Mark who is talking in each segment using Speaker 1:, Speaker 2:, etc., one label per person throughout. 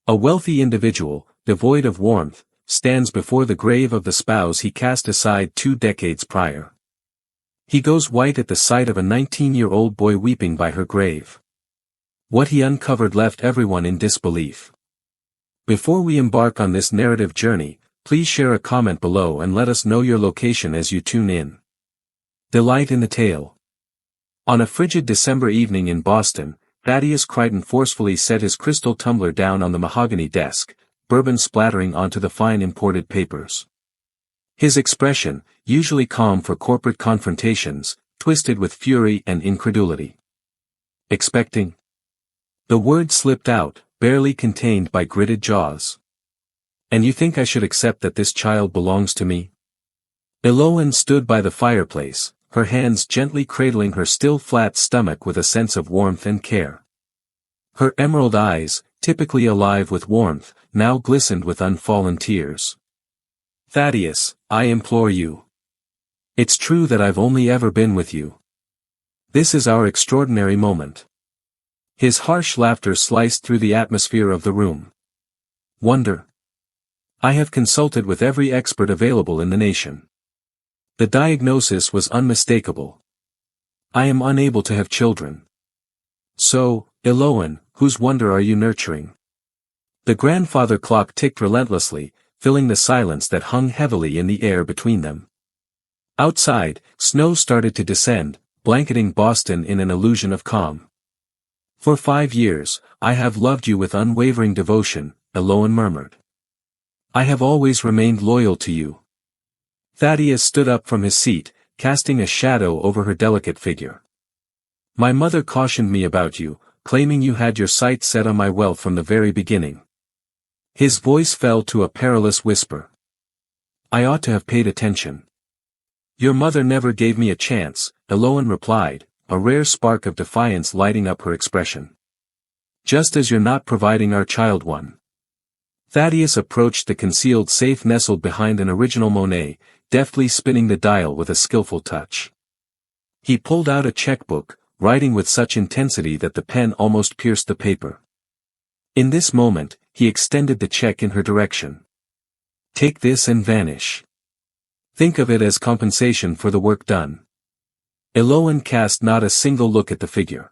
Speaker 1: A wealthy individual, devoid of warmth, stands before the grave of the spouse he cast aside 2 decades prior. He goes white at the sight of a 19-year-old boy weeping by her grave. What he uncovered left everyone in disbelief. Before we embark on this narrative journey, please share a comment below and let us know your location as you tune in. Delight in the tale. On a frigid December evening in Boston, Thaddeus Crichton forcefully set his crystal tumbler down on the mahogany desk, bourbon splattering onto the fine imported papers. His expression, usually calm for corporate confrontations, twisted with fury and incredulity. Expecting? The word slipped out, barely contained by gritted jaws. And you think I should accept that this child belongs to me? Eloan stood by the fireplace, her hands gently cradling her still flat stomach with a sense of warmth and care. Her emerald eyes, typically alive with warmth, now glistened with unfallen tears. Thaddeus, I implore you. It's true that I've only ever been with you. This is our extraordinary moment. His harsh laughter sliced through the atmosphere of the room. Wonder. I have consulted with every expert available in the nation. The diagnosis was unmistakable. I am unable to have children. So, Eloan, whose wonder are you nurturing? The grandfather clock ticked relentlessly, filling the silence that hung heavily in the air between them. Outside, snow started to descend, blanketing Boston in an illusion of calm. For 5 years, I have loved you with unwavering devotion, Eloan murmured. I have always remained loyal to you. Thaddeus stood up from his seat, casting a shadow over her delicate figure. My mother cautioned me about you, claiming you had your sights set on my wealth from the very beginning. His voice fell to a perilous whisper. I ought to have paid attention. Your mother never gave me a chance, Eloan replied, a rare spark of defiance lighting up her expression. Just as you're not providing our child one. Thaddeus approached the concealed safe nestled behind an original Monet, deftly spinning the dial with a skillful touch. He pulled out a checkbook, writing with such intensity that the pen almost pierced the paper. In this moment, he extended the check in her direction. Take this and vanish. Think of it as compensation for the work done. Eloan cast not a single look at the figure.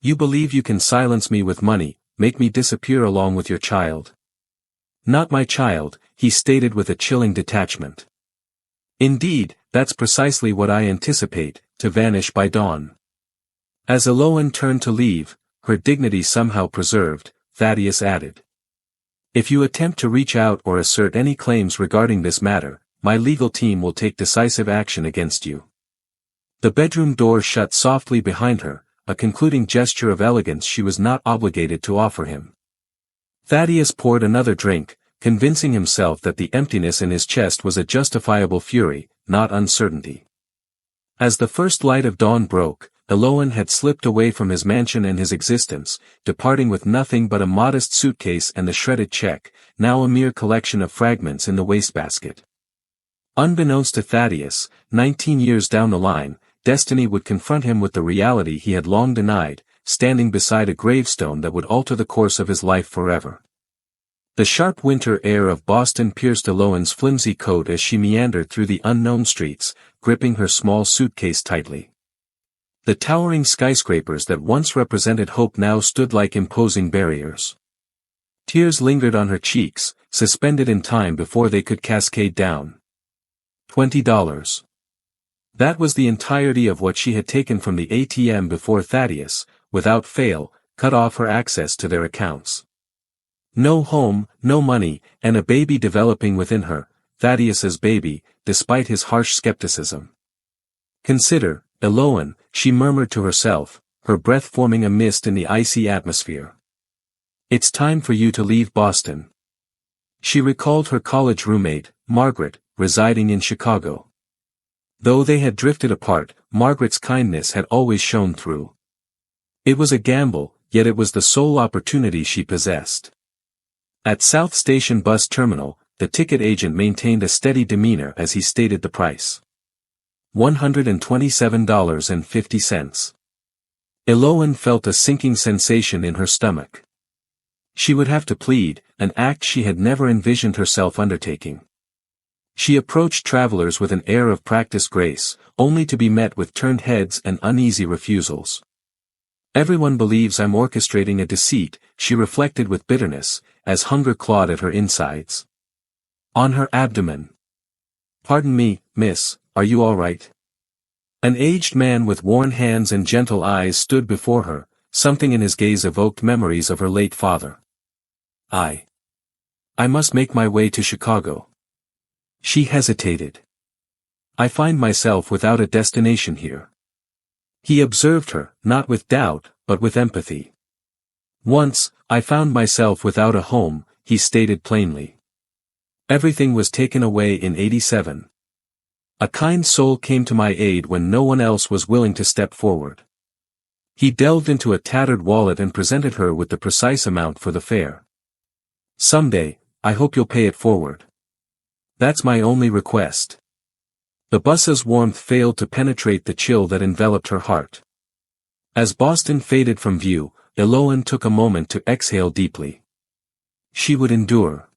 Speaker 1: You believe you can silence me with money, make me disappear along with your child. Not my child, he stated with a chilling detachment. Indeed, that's precisely what I anticipate, to vanish by dawn. As Eloan turned to leave, her dignity somehow preserved, Thaddeus added. If you attempt to reach out or assert any claims regarding this matter, my legal team will take decisive action against you. The bedroom door shut softly behind her, a concluding gesture of elegance she was not obligated to offer him. Thaddeus poured another drink, convincing himself that the emptiness in his chest was a justifiable fury, not uncertainty. As the first light of dawn broke, Eloan had slipped away from his mansion and his existence, departing with nothing but a modest suitcase and the shredded check, now a mere collection of fragments in the wastebasket. Unbeknownst to Thaddeus, 19 years down the line, destiny would confront him with the reality he had long denied, standing beside a gravestone that would alter the course of his life forever. The sharp winter air of Boston pierced Eloan's flimsy coat as she meandered through the unknown streets, gripping her small suitcase tightly. The towering skyscrapers that once represented hope now stood like imposing barriers. Tears lingered on her cheeks, suspended in time before they could cascade down. $20. That was the entirety of what she had taken from the ATM before Thaddeus, without fail, cut off her access to their accounts. No home, no money, and a baby developing within her, Thaddeus's baby, despite his harsh skepticism. Consider, Eloan, she murmured to herself, her breath forming a mist in the icy atmosphere. It's time for you to leave Boston. She recalled her college roommate, Margaret, residing in Chicago. Though they had drifted apart, Margaret's kindness had always shone through. It was a gamble, yet it was the sole opportunity she possessed. At South Station Bus Terminal, the ticket agent maintained a steady demeanor as he stated the price. $127.50. Eloan felt a sinking sensation in her stomach. She would have to plead, an act she had never envisioned herself undertaking. She approached travelers with an air of practiced grace, only to be met with turned heads and uneasy refusals. Everyone believes I'm orchestrating a deceit, she reflected with bitterness, as hunger clawed at her insides. On her abdomen. Pardon me, miss, are you all right? An aged man with worn hands and gentle eyes stood before her, something in his gaze evoked memories of her late father. I must make my way to Chicago. She hesitated. I find myself without a destination here. He observed her, not with doubt, but with empathy. Once, I found myself without a home, he stated plainly. Everything was taken away in '87. A kind soul came to my aid when no one else was willing to step forward. He delved into a tattered wallet and presented her with the precise amount for the fare. Someday, I hope you'll pay it forward. That's my only request. The bus's warmth failed to penetrate the chill that enveloped her heart. As Boston faded from view, Eloan took a moment to exhale deeply. She would endure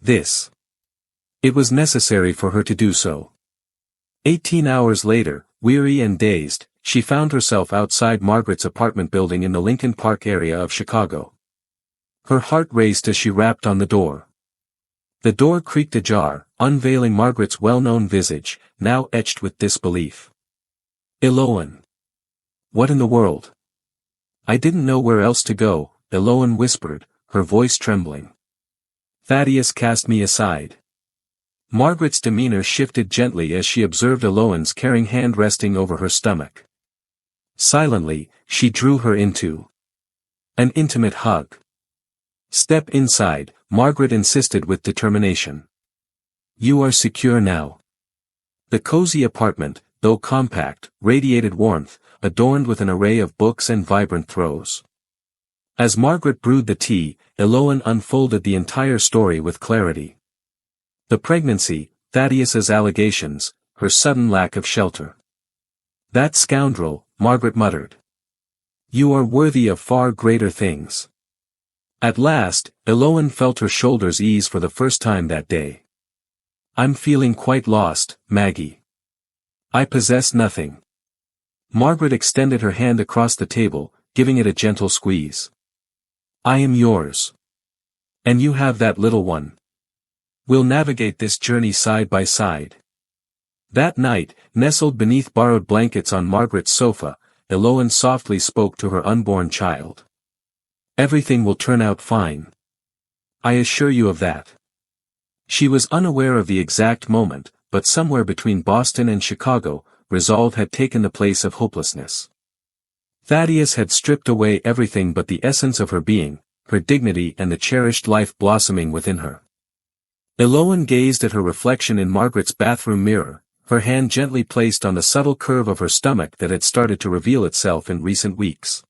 Speaker 1: this. It was necessary for her to do so. 18 hours later, weary and dazed, she found herself outside Margaret's apartment building in the Lincoln Park area of Chicago. Her heart raced as she rapped on the door. The door creaked ajar, unveiling Margaret's well-known visage, now etched with disbelief. Eloan. What in the world? I didn't know where else to go, Eloan whispered, her voice trembling. Thaddeus cast me aside. Margaret's demeanor shifted gently as she observed Eloan's caring hand resting over her stomach. Silently, she drew her into an intimate hug. Step inside, Margaret insisted with determination. You are secure now. The cozy apartment, though compact, radiated warmth, adorned with an array of books and vibrant throws. As Margaret brewed the tea, Eloan unfolded the entire story with clarity. The pregnancy, Thaddeus's allegations, her sudden lack of shelter. That scoundrel, Margaret muttered. You are worthy of far greater things. At last, Eloan felt her shoulders ease for the first time that day. I'm feeling quite lost, Maggie. I possess nothing. Margaret extended her hand across the table, giving it a gentle squeeze. I am yours. And you have that little one. We'll navigate this journey side by side. That night, nestled beneath borrowed blankets on Margaret's sofa, Eloan softly spoke to her unborn child. Everything will turn out fine. I assure you of that. She was unaware of the exact moment, but somewhere between Boston and Chicago, resolve had taken the place of hopelessness. Thaddeus had stripped away everything but the essence of her being, her dignity and the cherished life blossoming within her. Eloan gazed at her reflection in Margaret's bathroom mirror, her hand gently placed on the subtle curve of her stomach that had started to reveal itself in recent weeks.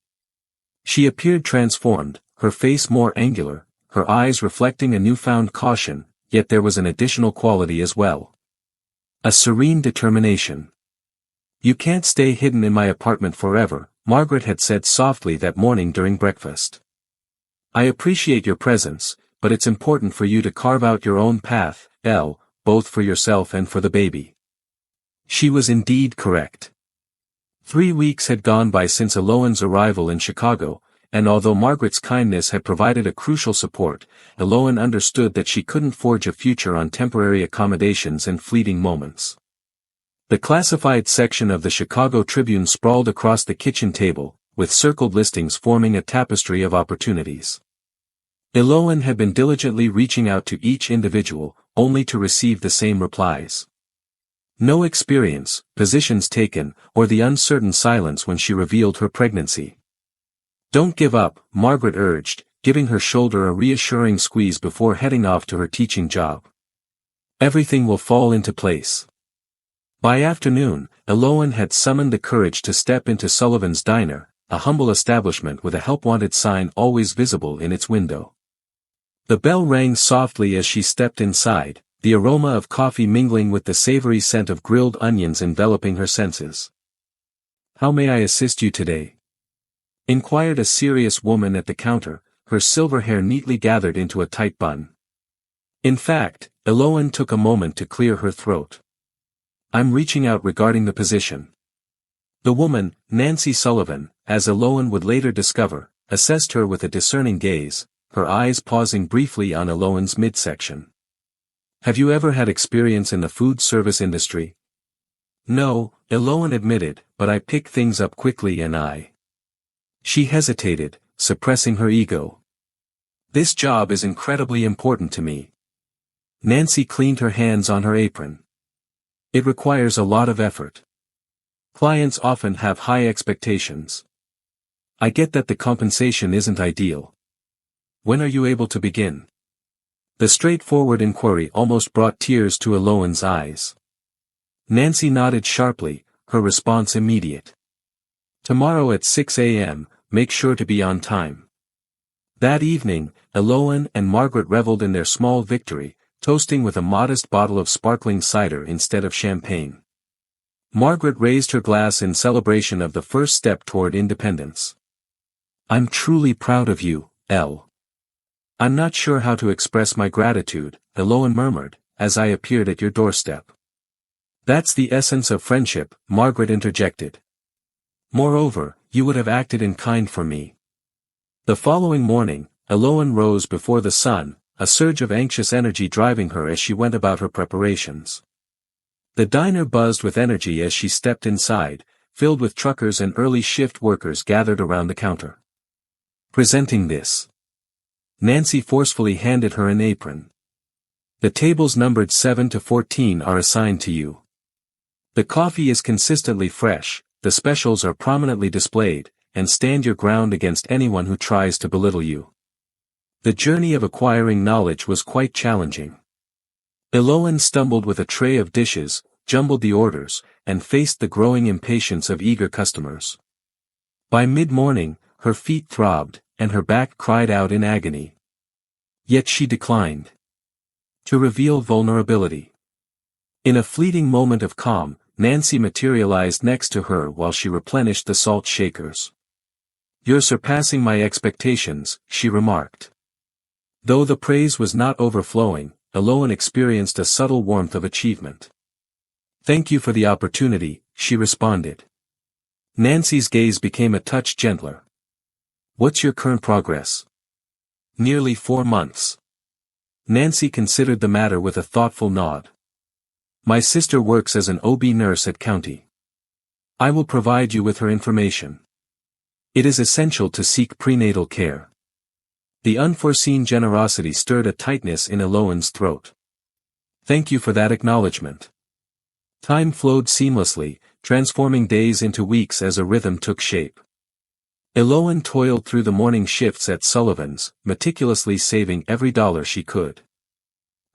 Speaker 1: She appeared transformed, her face more angular, her eyes reflecting a newfound caution, yet there was an additional quality as well. A serene determination. You can't stay hidden in my apartment forever, Margaret had said softly that morning during breakfast. I appreciate your presence, but it's important for you to carve out your own path, both for yourself and for the baby. She was indeed correct. 3 weeks had gone by since Eloan's arrival in Chicago, and although Margaret's kindness had provided a crucial support, Eloan understood that she couldn't forge a future on temporary accommodations and fleeting moments. The classified section of the Chicago Tribune sprawled across the kitchen table, with circled listings forming a tapestry of opportunities. Eloan had been diligently reaching out to each individual, only to receive the same replies. No experience, positions taken, or the uncertain silence when she revealed her pregnancy. Don't give up, Margaret urged, giving her shoulder a reassuring squeeze before heading off to her teaching job. Everything will fall into place. By afternoon, Eloan had summoned the courage to step into Sullivan's Diner, a humble establishment with a help-wanted sign always visible in its window. The bell rang softly as she stepped inside, the aroma of coffee mingling with the savory scent of grilled onions enveloping her senses. How may I assist you today? Inquired a serious woman at the counter, her silver hair neatly gathered into a tight bun. In fact, Eloane took a moment to clear her throat. "I'm reaching out regarding the position." The woman, Nancy Sullivan, as Eloane would later discover, assessed her with a discerning gaze, her eyes pausing briefly on Eloane's midsection. "Have you ever had experience in the food service industry?" "No," Eloane admitted, "but I pick things up quickly and I—" She hesitated, suppressing her ego. "This job is incredibly important to me." Nancy cleaned her hands on her apron. "It requires a lot of effort. Clients often have high expectations. I get that the compensation isn't ideal. When are you able to begin?" The straightforward inquiry almost brought tears to Eloane's eyes. Nancy nodded sharply, her response immediate. "Tomorrow at 6 a.m., make sure to be on time." That evening, Eloane and Margaret reveled in their small victory, toasting with a modest bottle of sparkling cider instead of champagne. Margaret raised her glass in celebration of the first step toward independence. "I'm truly proud of you, Elle." "I'm not sure how to express my gratitude," Eloane murmured, "as I appeared at your doorstep." "That's the essence of friendship," Margaret interjected. "Moreover, you would have acted in kind for me." The following morning, Eloane rose before the sun, a surge of anxious energy driving her as she went about her preparations. The diner buzzed with energy as she stepped inside, filled with truckers and early shift workers gathered around the counter. "Presenting this." Nancy forcefully handed her an apron. "The tables numbered 7 to 14 are assigned to you. The coffee is consistently fresh, the specials are prominently displayed, and stand your ground against anyone who tries to belittle you." The journey of acquiring knowledge was quite challenging. Eloane stumbled with a tray of dishes, jumbled the orders, and faced the growing impatience of eager customers. By mid-morning, her feet throbbed, and her back cried out in agony. Yet she declined to reveal vulnerability. In a fleeting moment of calm, Nancy materialized next to her while she replenished the salt shakers. "You're surpassing my expectations," she remarked. Though the praise was not overflowing, Eloane experienced a subtle warmth of achievement. "Thank you for the opportunity," she responded. Nancy's gaze became a touch gentler. "What's your current progress?" "Nearly 4 months." Nancy considered the matter with a thoughtful nod. "My sister works as an OB nurse at County. I will provide you with her information. It is essential to seek prenatal care." The unforeseen generosity stirred a tightness in Eloane's throat. "Thank you for that acknowledgement." Time flowed seamlessly, transforming days into weeks as a rhythm took shape. Eloane toiled through the morning shifts at Sullivan's, meticulously saving every dollar she could.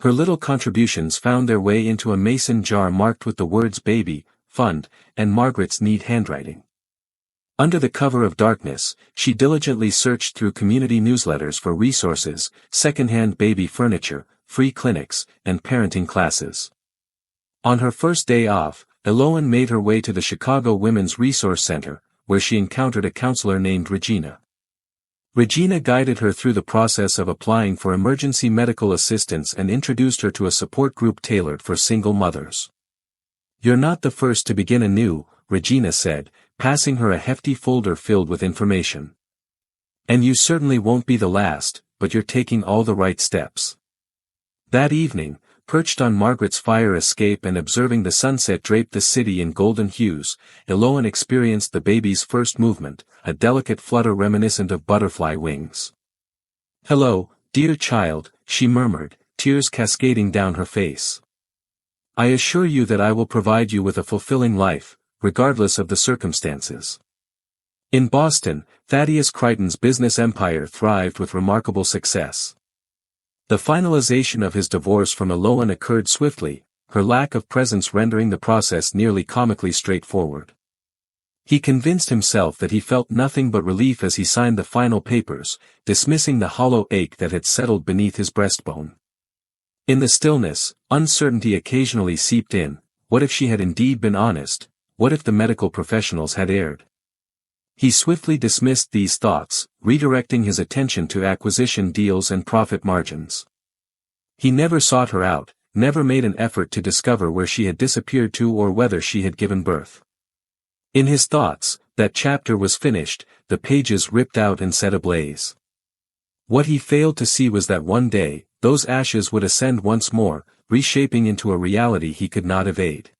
Speaker 1: Her little contributions found their way into a mason jar marked with the words "baby," "fund," and Margaret's neat handwriting. Under the cover of darkness, she diligently searched through community newsletters for resources, second-hand baby furniture, free clinics, and parenting classes. On her first day off, Eloane made her way to the Chicago Women's Resource Center, where she encountered a counselor named Regina. Regina guided her through the process of applying for emergency medical assistance and introduced her to a support group tailored for single mothers. "You're not the first to begin anew," Regina said, passing her a hefty folder filled with information. "And you certainly won't be the last, but you're taking all the right steps." That evening, perched on Margaret's fire escape and observing the sunset drape the city in golden hues, Eloane experienced the baby's first movement, a delicate flutter reminiscent of butterfly wings. "Hello, dear child," she murmured, tears cascading down her face. "I assure you that I will provide you with a fulfilling life, regardless of the circumstances." In Boston, Thaddeus Crichton's business empire thrived with remarkable success. The finalization of his divorce from Eloane occurred swiftly, her lack of presence rendering the process nearly comically straightforward. He convinced himself that he felt nothing but relief as he signed the final papers, dismissing the hollow ache that had settled beneath his breastbone. In the stillness, uncertainty occasionally seeped in. What if she had indeed been honest? What if the medical professionals had erred? He swiftly dismissed these thoughts, redirecting his attention to acquisition deals and profit margins. He never sought her out, never made an effort to discover where she had disappeared to or whether she had given birth. In his thoughts, that chapter was finished, the pages ripped out and set ablaze. What he failed to see was that one day, those ashes would ascend once more, reshaping into a reality he could not evade.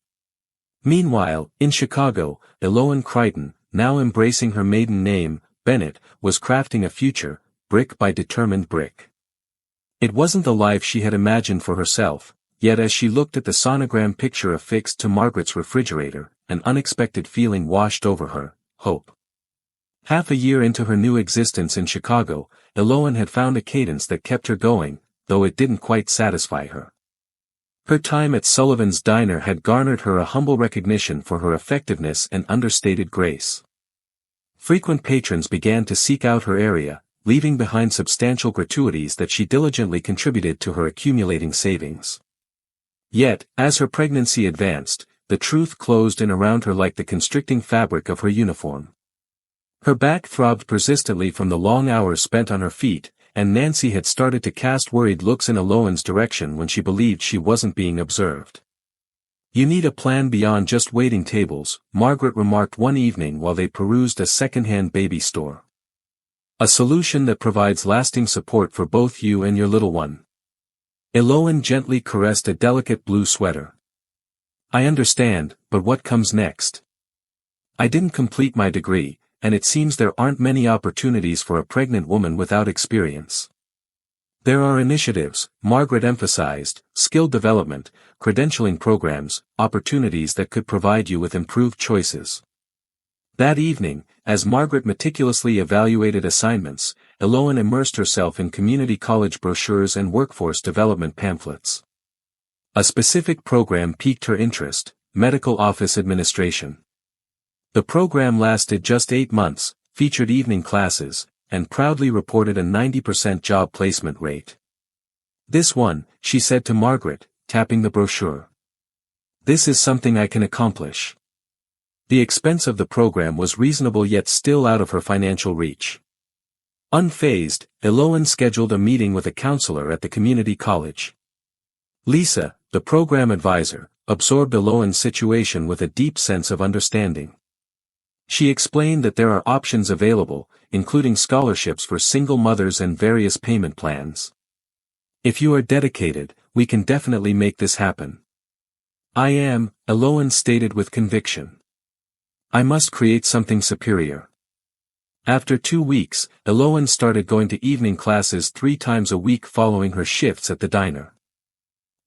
Speaker 1: Meanwhile, in Chicago, Eloane Crichton, now embracing her maiden name, Bennett, was crafting a future, brick by determined brick. It wasn't the life she had imagined for herself, yet as she looked at the sonogram picture affixed to Margaret's refrigerator, an unexpected feeling washed over her, hope. Half a year into her new existence in Chicago, Eloane had found a cadence that kept her going, though it didn't quite satisfy her. Her time at Sullivan's Diner had garnered her a humble recognition for her effectiveness and understated grace. Frequent patrons began to seek out her area, leaving behind substantial gratuities that she diligently contributed to her accumulating savings. Yet, as her pregnancy advanced, the truth closed in around her like the constricting fabric of her uniform. Her back throbbed persistently from the long hours spent on her feet, and Nancy had started to cast worried looks in Eloane's direction when she believed she wasn't being observed. "You need a plan beyond just waiting tables," Margaret remarked one evening while they perused a second-hand baby store. "A solution that provides lasting support for both you and your little one." Eloane gently caressed a delicate blue sweater. "I understand, but what comes next? I didn't complete my degree, and it seems there aren't many opportunities for a pregnant woman without experience." "There are initiatives," Margaret emphasized, "skill development, credentialing programs, opportunities that could provide you with improved choices." That evening, as Margaret meticulously evaluated assignments, Eloane immersed herself in community college brochures and workforce development pamphlets. A specific program piqued her interest: medical office administration. The program lasted just 8 months, featured evening classes, and proudly reported a 90% job placement rate. "This one," she said to Margaret, tapping the brochure. "This is something I can accomplish." The expense of the program was reasonable yet still out of her financial reach. Unfazed, Eloane scheduled a meeting with a counselor at the community college. Lisa, the program advisor, absorbed Eloane's situation with a deep sense of understanding. She explained that there are options available, including scholarships for single mothers and various payment plans. "If you are dedicated, we can definitely make this happen." "I am," Eloane stated with conviction. "I must create something superior." After 2 weeks, Eloane started going to evening classes 3 times a week following her shifts at the diner.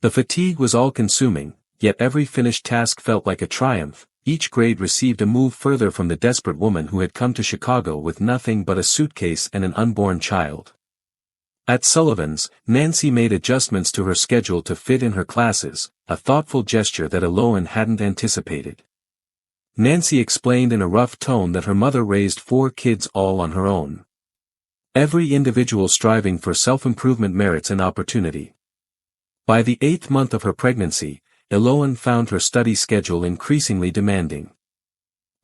Speaker 1: The fatigue was all-consuming, yet every finished task felt like a triumph. Each grade received a move further from the desperate woman who had come to Chicago with nothing but a suitcase and an unborn child. At Sullivan's, Nancy made adjustments to her schedule to fit in her classes, a thoughtful gesture that Eloane hadn't anticipated. Nancy explained in a rough tone that her mother raised 4 kids all on her own. Every individual striving for self-improvement merits an opportunity. By the 8th month of her pregnancy, Eloane found her study schedule increasingly demanding.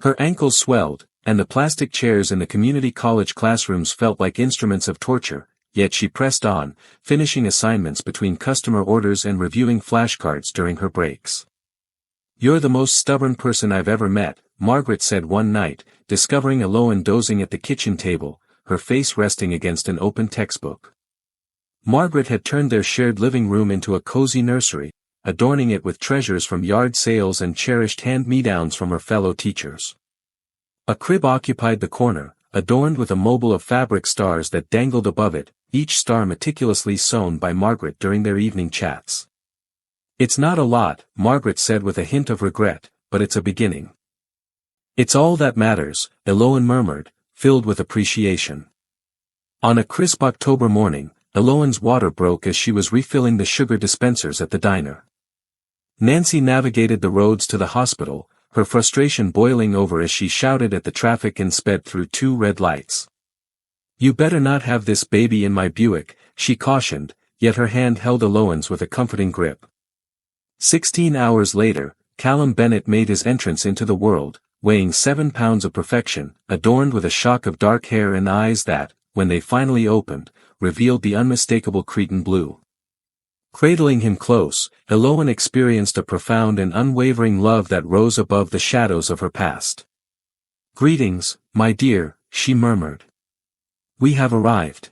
Speaker 1: Her ankles swelled, and the plastic chairs in the community college classrooms felt like instruments of torture, yet she pressed on, finishing assignments between customer orders and reviewing flashcards during her breaks. "You're the most stubborn person I've ever met," Margaret said one night, discovering Eloane dozing at the kitchen table, her face resting against an open textbook. Margaret had turned their shared living room into a cozy nursery, adorning it with treasures from yard sales and cherished hand-me-downs from her fellow teachers. A crib occupied the corner, adorned with a mobile of fabric stars that dangled above it, each star meticulously sewn by Margaret during their evening chats. "It's not a lot," Margaret said with a hint of regret, "but it's a beginning." "It's all that matters," Eloane murmured, filled with appreciation. On a crisp October morning, Eloane's water broke as she was refilling the sugar dispensers at the diner. Nancy navigated the roads to the hospital, her frustration boiling over as she shouted at the traffic and sped through 2 red lights. "You better not have this baby in my Buick," she cautioned, yet her hand held Eloane's with a comforting grip. 16 hours later, Callum Bennett made his entrance into the world, weighing 7 pounds of perfection, adorned with a shock of dark hair and eyes that, when they finally opened, revealed the unmistakable Cretan blue. Cradling him close, Eloan experienced a profound and unwavering love that rose above the shadows of her past. "Greetings, my dear," she murmured. "We have arrived."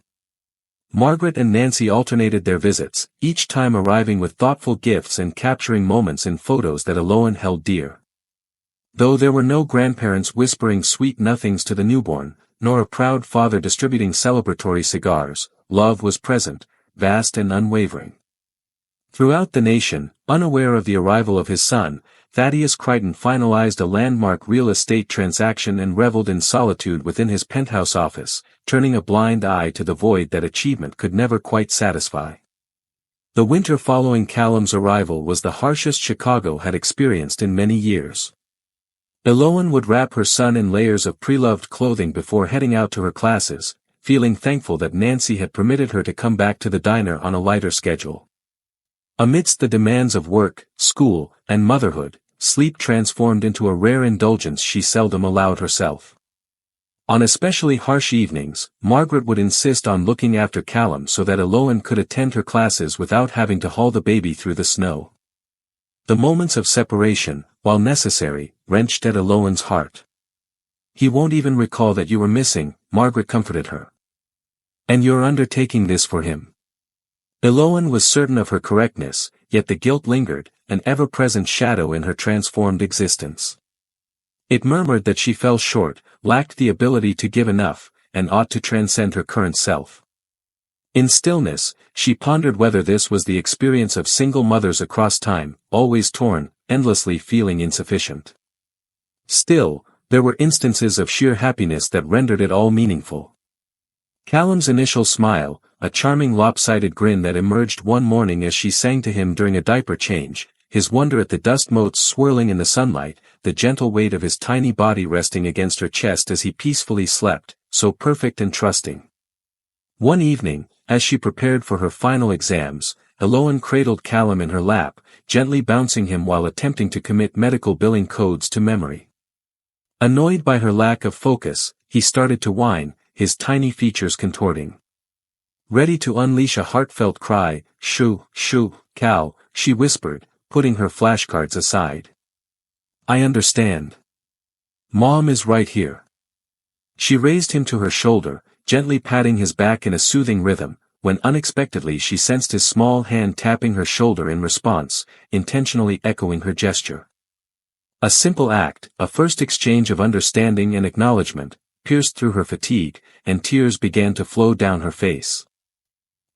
Speaker 1: Margaret and Nancy alternated their visits, each time arriving with thoughtful gifts and capturing moments in photos that Eloan held dear. Though there were no grandparents whispering sweet nothings to the newborn, nor a proud father distributing celebratory cigars, love was present, vast and unwavering. Throughout the nation, unaware of the arrival of his son, Thaddeus Crichton finalized a landmark real estate transaction and reveled in solitude within his penthouse office, turning a blind eye to the void that achievement could never quite satisfy. The winter following Callum's arrival was the harshest Chicago had experienced in many years. Eloan would wrap her son in layers of pre-loved clothing before heading out to her classes, feeling thankful that Nancy had permitted her to come back to the diner on a lighter schedule. Amidst the demands of work, school, and motherhood, sleep transformed into a rare indulgence she seldom allowed herself. On especially harsh evenings, Margaret would insist on looking after Callum so that Eloan could attend her classes without having to haul the baby through the snow. The moments of separation, while necessary, wrenched at Eloan's heart. "He won't even recall that you were missing," Margaret comforted her. "And you're undertaking this for him." Eloan was certain of her correctness, yet the guilt lingered, an ever-present shadow in her transformed existence. It murmured that she fell short, lacked the ability to give enough, and ought to transcend her current self. In stillness, she pondered whether this was the experience of single mothers across time, always torn, endlessly feeling insufficient. Still, there were instances of sheer happiness that rendered it all meaningful. Callum's initial smile, a charming lopsided grin that emerged one morning as she sang to him during a diaper change, his wonder at the dust motes swirling in the sunlight, the gentle weight of his tiny body resting against her chest as he peacefully slept, so perfect and trusting. One evening, as she prepared for her final exams, Eloan cradled Callum in her lap, gently bouncing him while attempting to commit medical billing codes to memory. Annoyed by her lack of focus, he started to whine, his tiny features contorting. Ready to unleash a heartfelt cry, "Shoo, shoo, Cal," she whispered, putting her flashcards aside. "I understand. Mom is right here." She raised him to her shoulder, gently patting his back in a soothing rhythm, when unexpectedly she sensed his small hand tapping her shoulder in response, intentionally echoing her gesture. A simple act, a first exchange of understanding and acknowledgement, pierced through her fatigue, and tears began to flow down her face.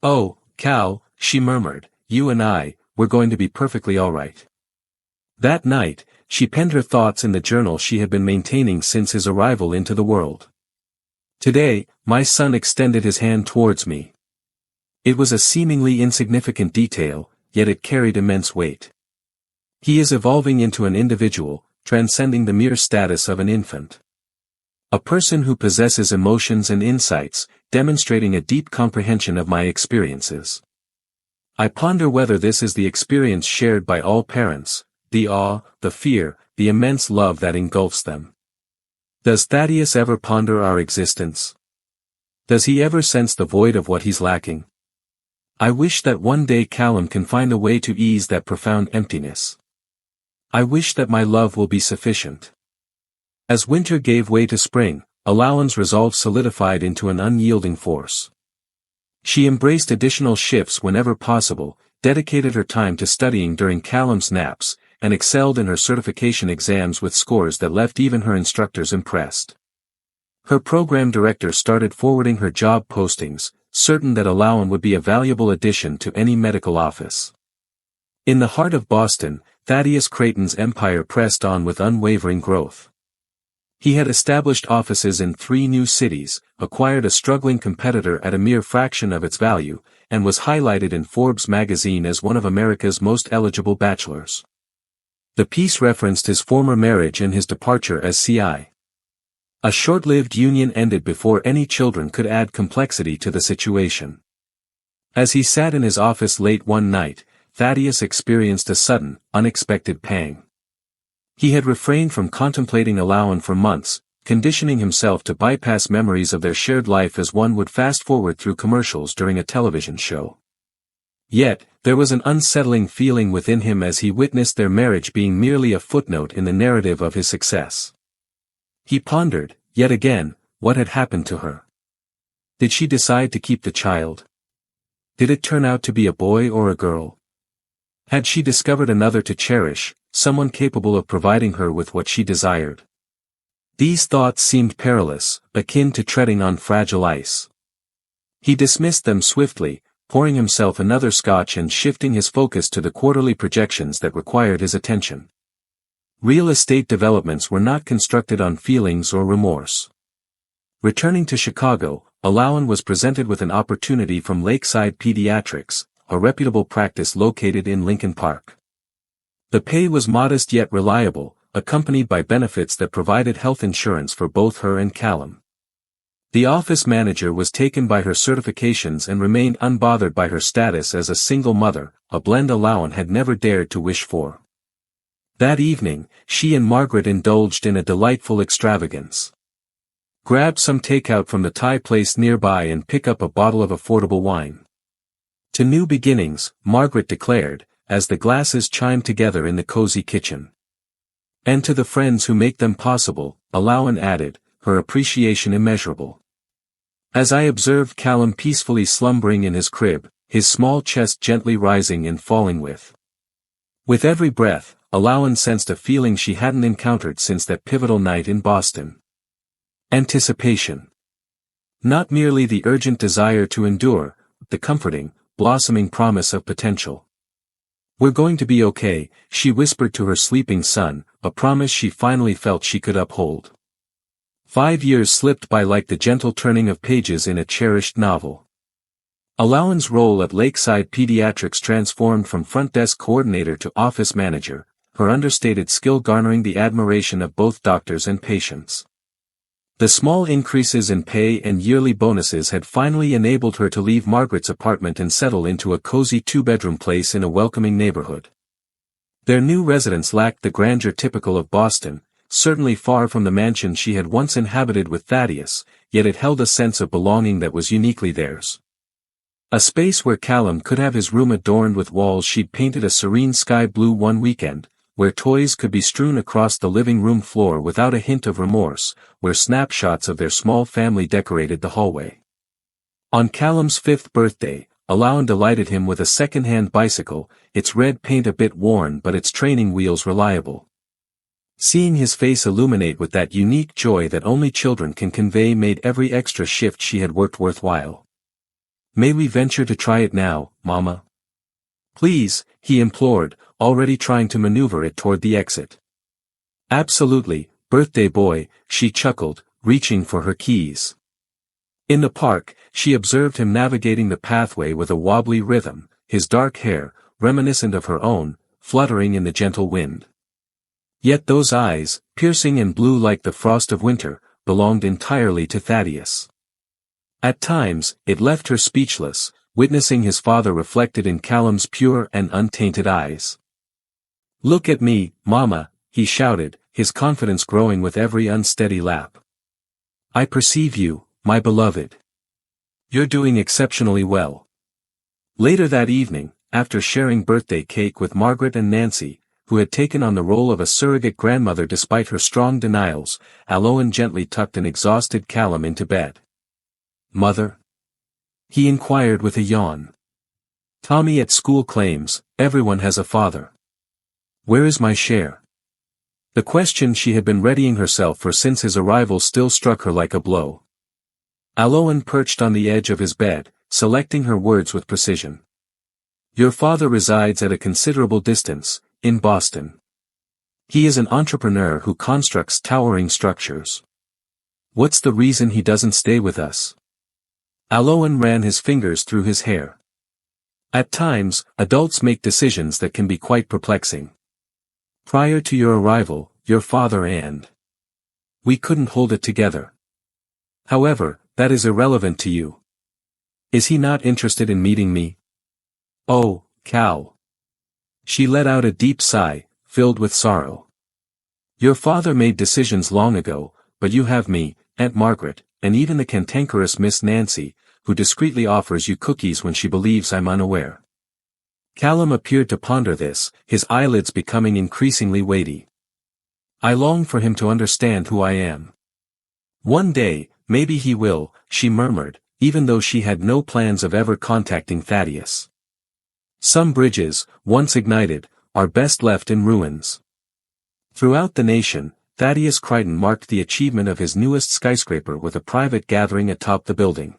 Speaker 1: "Oh, Cal," she murmured, "you and we're going to be perfectly all right." That night, she penned her thoughts in the journal she had been maintaining since his arrival into the world. "Today, my son extended his hand towards me." It was a seemingly insignificant detail, yet it carried immense weight. He is evolving into an individual, transcending the mere status of an infant. A person who possesses emotions and insights, demonstrating a deep comprehension of my experiences. I ponder whether this is the experience shared by all parents, the awe, the fear, the immense love that engulfs them. Does Thaddeus ever ponder our existence? Does he ever sense the void of what he's lacking? I wish that one day Callum can find a way to ease that profound emptiness. I wish that my love will be sufficient. As winter gave way to spring, Eloan's resolve solidified into an unyielding force. She embraced additional shifts whenever possible, dedicated her time to studying during Callum's naps, and excelled in her certification exams with scores that left even her instructors impressed. Her program director started forwarding her job postings, certain that Eloan would be a valuable addition to any medical office. In the heart of Boston, Thaddeus Crichton's empire pressed on with unwavering growth. He had established offices in 3 new cities, acquired a struggling competitor at a mere fraction of its value, and was highlighted in Forbes magazine as one of America's most eligible bachelors. The piece referenced his former marriage and his departure as CI. A short-lived union ended before any children could add complexity to the situation. As he sat in his office late one night, Thaddeus experienced a sudden, unexpected pang. He had refrained from contemplating Alain for months, conditioning himself to bypass memories of their shared life as one would fast-forward through commercials during a television show. Yet, there was an unsettling feeling within him as he witnessed their marriage being merely a footnote in the narrative of his success. He pondered, yet again, what had happened to her. Did she decide to keep the child? Did it turn out to be a boy or a girl? Had she discovered another to cherish, someone capable of providing her with what she desired? These thoughts seemed perilous, akin to treading on fragile ice. He dismissed them swiftly, pouring himself another scotch and shifting his focus to the quarterly projections that required his attention. Real estate developments were not constructed on feelings or remorse. Returning to Chicago, Alain was presented with an opportunity from Lakeside Pediatrics, a reputable practice located in Lincoln Park. The pay was modest yet reliable, accompanied by benefits that provided health insurance for both her and Callum. The office manager was taken by her certifications and remained unbothered by her status as a single mother, a blend Alain had never dared to wish for. That evening, she and Margaret indulged in a delightful extravagance. Grab some takeout from the Thai place nearby and pick up a bottle of affordable wine. To new beginnings, Margaret declared, as the glasses chimed together in the cozy kitchen. And to the friends who make them possible, Alain added, her appreciation immeasurable. As I observed Callum peacefully slumbering in his crib, his small chest gently rising and falling with every breath, Alain sensed a feeling she hadn't encountered since that pivotal night in Boston. Anticipation. Not merely the urgent desire to endure, but the comforting, blossoming promise of potential. We're going to be okay, she whispered to her sleeping son, a promise she finally felt she could uphold. 5 years slipped by like the gentle turning of pages in a cherished novel. Alain's role at Lakeside Pediatrics transformed from front desk coordinator to office manager, her understated skill garnering the admiration of both doctors and patients. The small increases in pay and yearly bonuses had finally enabled her to leave Margaret's apartment and settle into a cozy 2-bedroom place in a welcoming neighborhood. Their new residence lacked the grandeur typical of Boston, certainly far from the mansion she had once inhabited with Thaddeus, yet it held a sense of belonging that was uniquely theirs. A space where Callum could have his room adorned with walls she'd painted a serene sky blue one weekend, where toys could be strewn across the living room floor without a hint of remorse, where snapshots of their small family decorated the hallway. On Callum's 5th birthday, Alain delighted him with a second-hand bicycle, its red paint a bit worn but its training wheels reliable. Seeing his face illuminate with that unique joy that only children can convey made every extra shift she had worked worthwhile. May we venture to try it now, Mama? Please, he implored, already trying to maneuver it toward the exit. Absolutely, birthday boy, she chuckled, reaching for her keys. In the park, she observed him navigating the pathway with a wobbly rhythm, his dark hair, reminiscent of her own, fluttering in the gentle wind. Yet those eyes, piercing and blue like the frost of winter, belonged entirely to Thaddeus. At times, it left her speechless, witnessing his father reflected in Callum's pure and untainted eyes. Look at me, Mama, he shouted, his confidence growing with every unsteady lap. I perceive you, my beloved. You're doing exceptionally well. Later that evening, after sharing birthday cake with Margaret and Nancy, who had taken on the role of a surrogate grandmother despite her strong denials, Alain gently tucked an exhausted Callum into bed. Mother? He inquired with a yawn. Tommy at school claims, everyone has a father. Where is my share? The question she had been readying herself for since his arrival still struck her like a blow. Alain perched on the edge of his bed, selecting her words with precision. Your father resides at a considerable distance, in Boston. He is an entrepreneur who constructs towering structures. What's the reason he doesn't stay with us? Alain ran his fingers through his hair. At times, adults make decisions that can be quite perplexing. Prior to your arrival, your father and we couldn't hold it together. However, that is irrelevant to you. Is he not interested in meeting me? Oh, Cal. She let out a deep sigh, filled with sorrow. Your father made decisions long ago, but you have me, Aunt Margaret, and even the cantankerous Miss Nancy, who discreetly offers you cookies when she believes I'm unaware. Callum appeared to ponder this, his eyelids becoming increasingly weighty. I long for him to understand who I am. One day, maybe he will, she murmured, even though she had no plans of ever contacting Thaddeus. Some bridges, once ignited, are best left in ruins. Throughout the nation, Thaddeus Crichton marked the achievement of his newest skyscraper with a private gathering atop the building.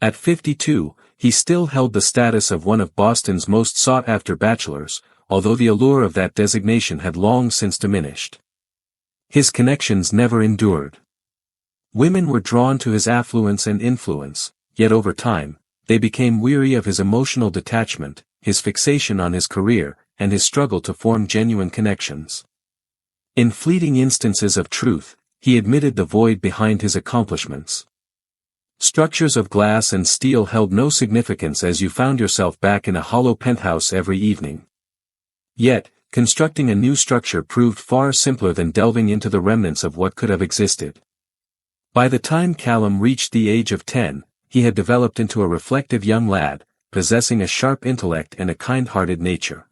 Speaker 1: At 52, he still held the status of one of Boston's most sought-after bachelors, although the allure of that designation had long since diminished. His connections never endured. Women were drawn to his affluence and influence, yet over time, they became weary of his emotional detachment, his fixation on his career, and his struggle to form genuine connections. In fleeting instances of truth, he admitted the void behind his accomplishments. Structures of glass and steel held no significance as you found yourself back in a hollow penthouse every evening. Yet, constructing a new structure proved far simpler than delving into the remnants of what could have existed. By the time Callum reached the age of 10, he had developed into a reflective young lad, possessing a sharp intellect and a kind-hearted nature.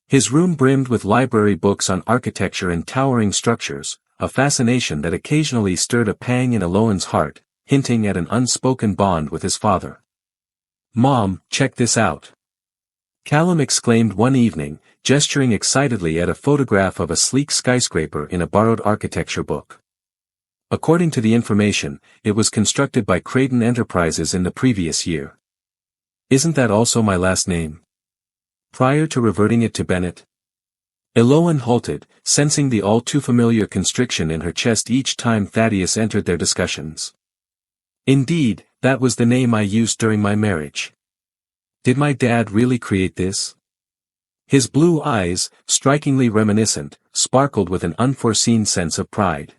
Speaker 1: His room brimmed with library books on architecture and towering structures, a fascination that occasionally stirred a pang in Eloan's heart, hinting at an unspoken bond with his father. "Mom, check this out!" Callum exclaimed one evening, gesturing excitedly at a photograph of a sleek skyscraper in a borrowed architecture book. According to the information, it was constructed by Creighton Enterprises in the previous year. "Isn't that also my last name?" Prior to reverting it to Bennett. Eloan halted, sensing the all-too-familiar constriction in her chest each time Thaddeus entered their discussions. "Indeed, that was the name I used during my marriage. Did my dad really create this?" His blue eyes, strikingly reminiscent, sparkled with an unforeseen sense of pride.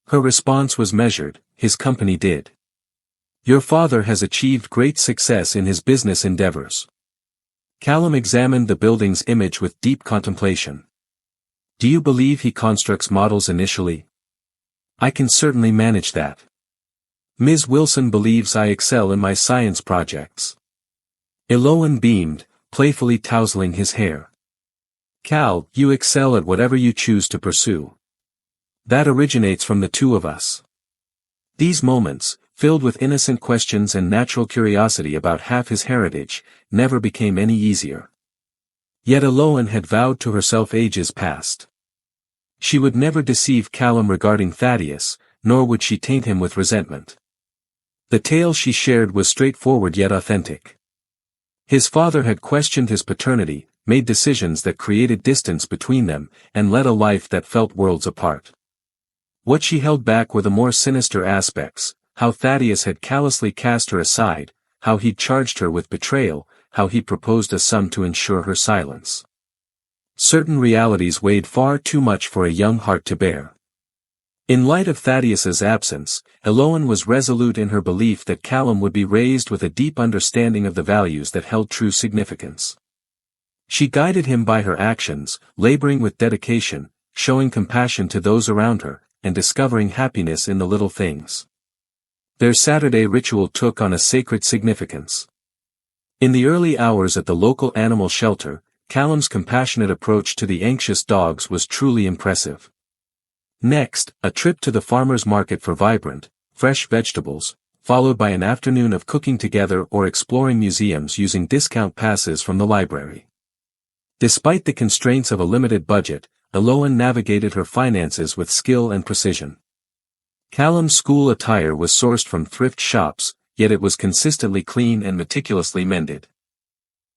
Speaker 1: Her response was measured, "His company did. Your father has achieved great success in his business endeavors." Callum examined the building's image with deep contemplation. "Do you believe he constructs models initially?" "I can certainly manage that. Ms. Wilson believes I excel in my science projects." Eloan beamed, playfully tousling his hair. "Cal, you excel at whatever you choose to pursue. That originates from the two of us." These moments, filled with innocent questions and natural curiosity about half his heritage, never became any easier. Yet Eloan had vowed to herself ages past. She would never deceive Callum regarding Thaddeus, nor would she taint him with resentment. The tale she shared was straightforward yet authentic. His father had questioned his paternity, made decisions that created distance between them, and led a life that felt worlds apart. What she held back were the more sinister aspects: how Thaddeus had callously cast her aside, how he'd charged her with betrayal, how he'd proposed a sum to ensure her silence. Certain realities weighed far too much for a young heart to bear. In light of Thaddeus's absence, Eloan was resolute in her belief that Callum would be raised with a deep understanding of the values that held true significance. She guided him by her actions, laboring with dedication, showing compassion to those around her, and discovering happiness in the little things. Their Saturday ritual took on a sacred significance. In the early hours at the local animal shelter, Callum's compassionate approach to the anxious dogs was truly impressive. Next, a trip to the farmer's market for vibrant, fresh vegetables, followed by an afternoon of cooking together or exploring museums using discount passes from the library. Despite the constraints of a limited budget, Eloan navigated her finances with skill and precision. Callum's school attire was sourced from thrift shops, yet it was consistently clean and meticulously mended.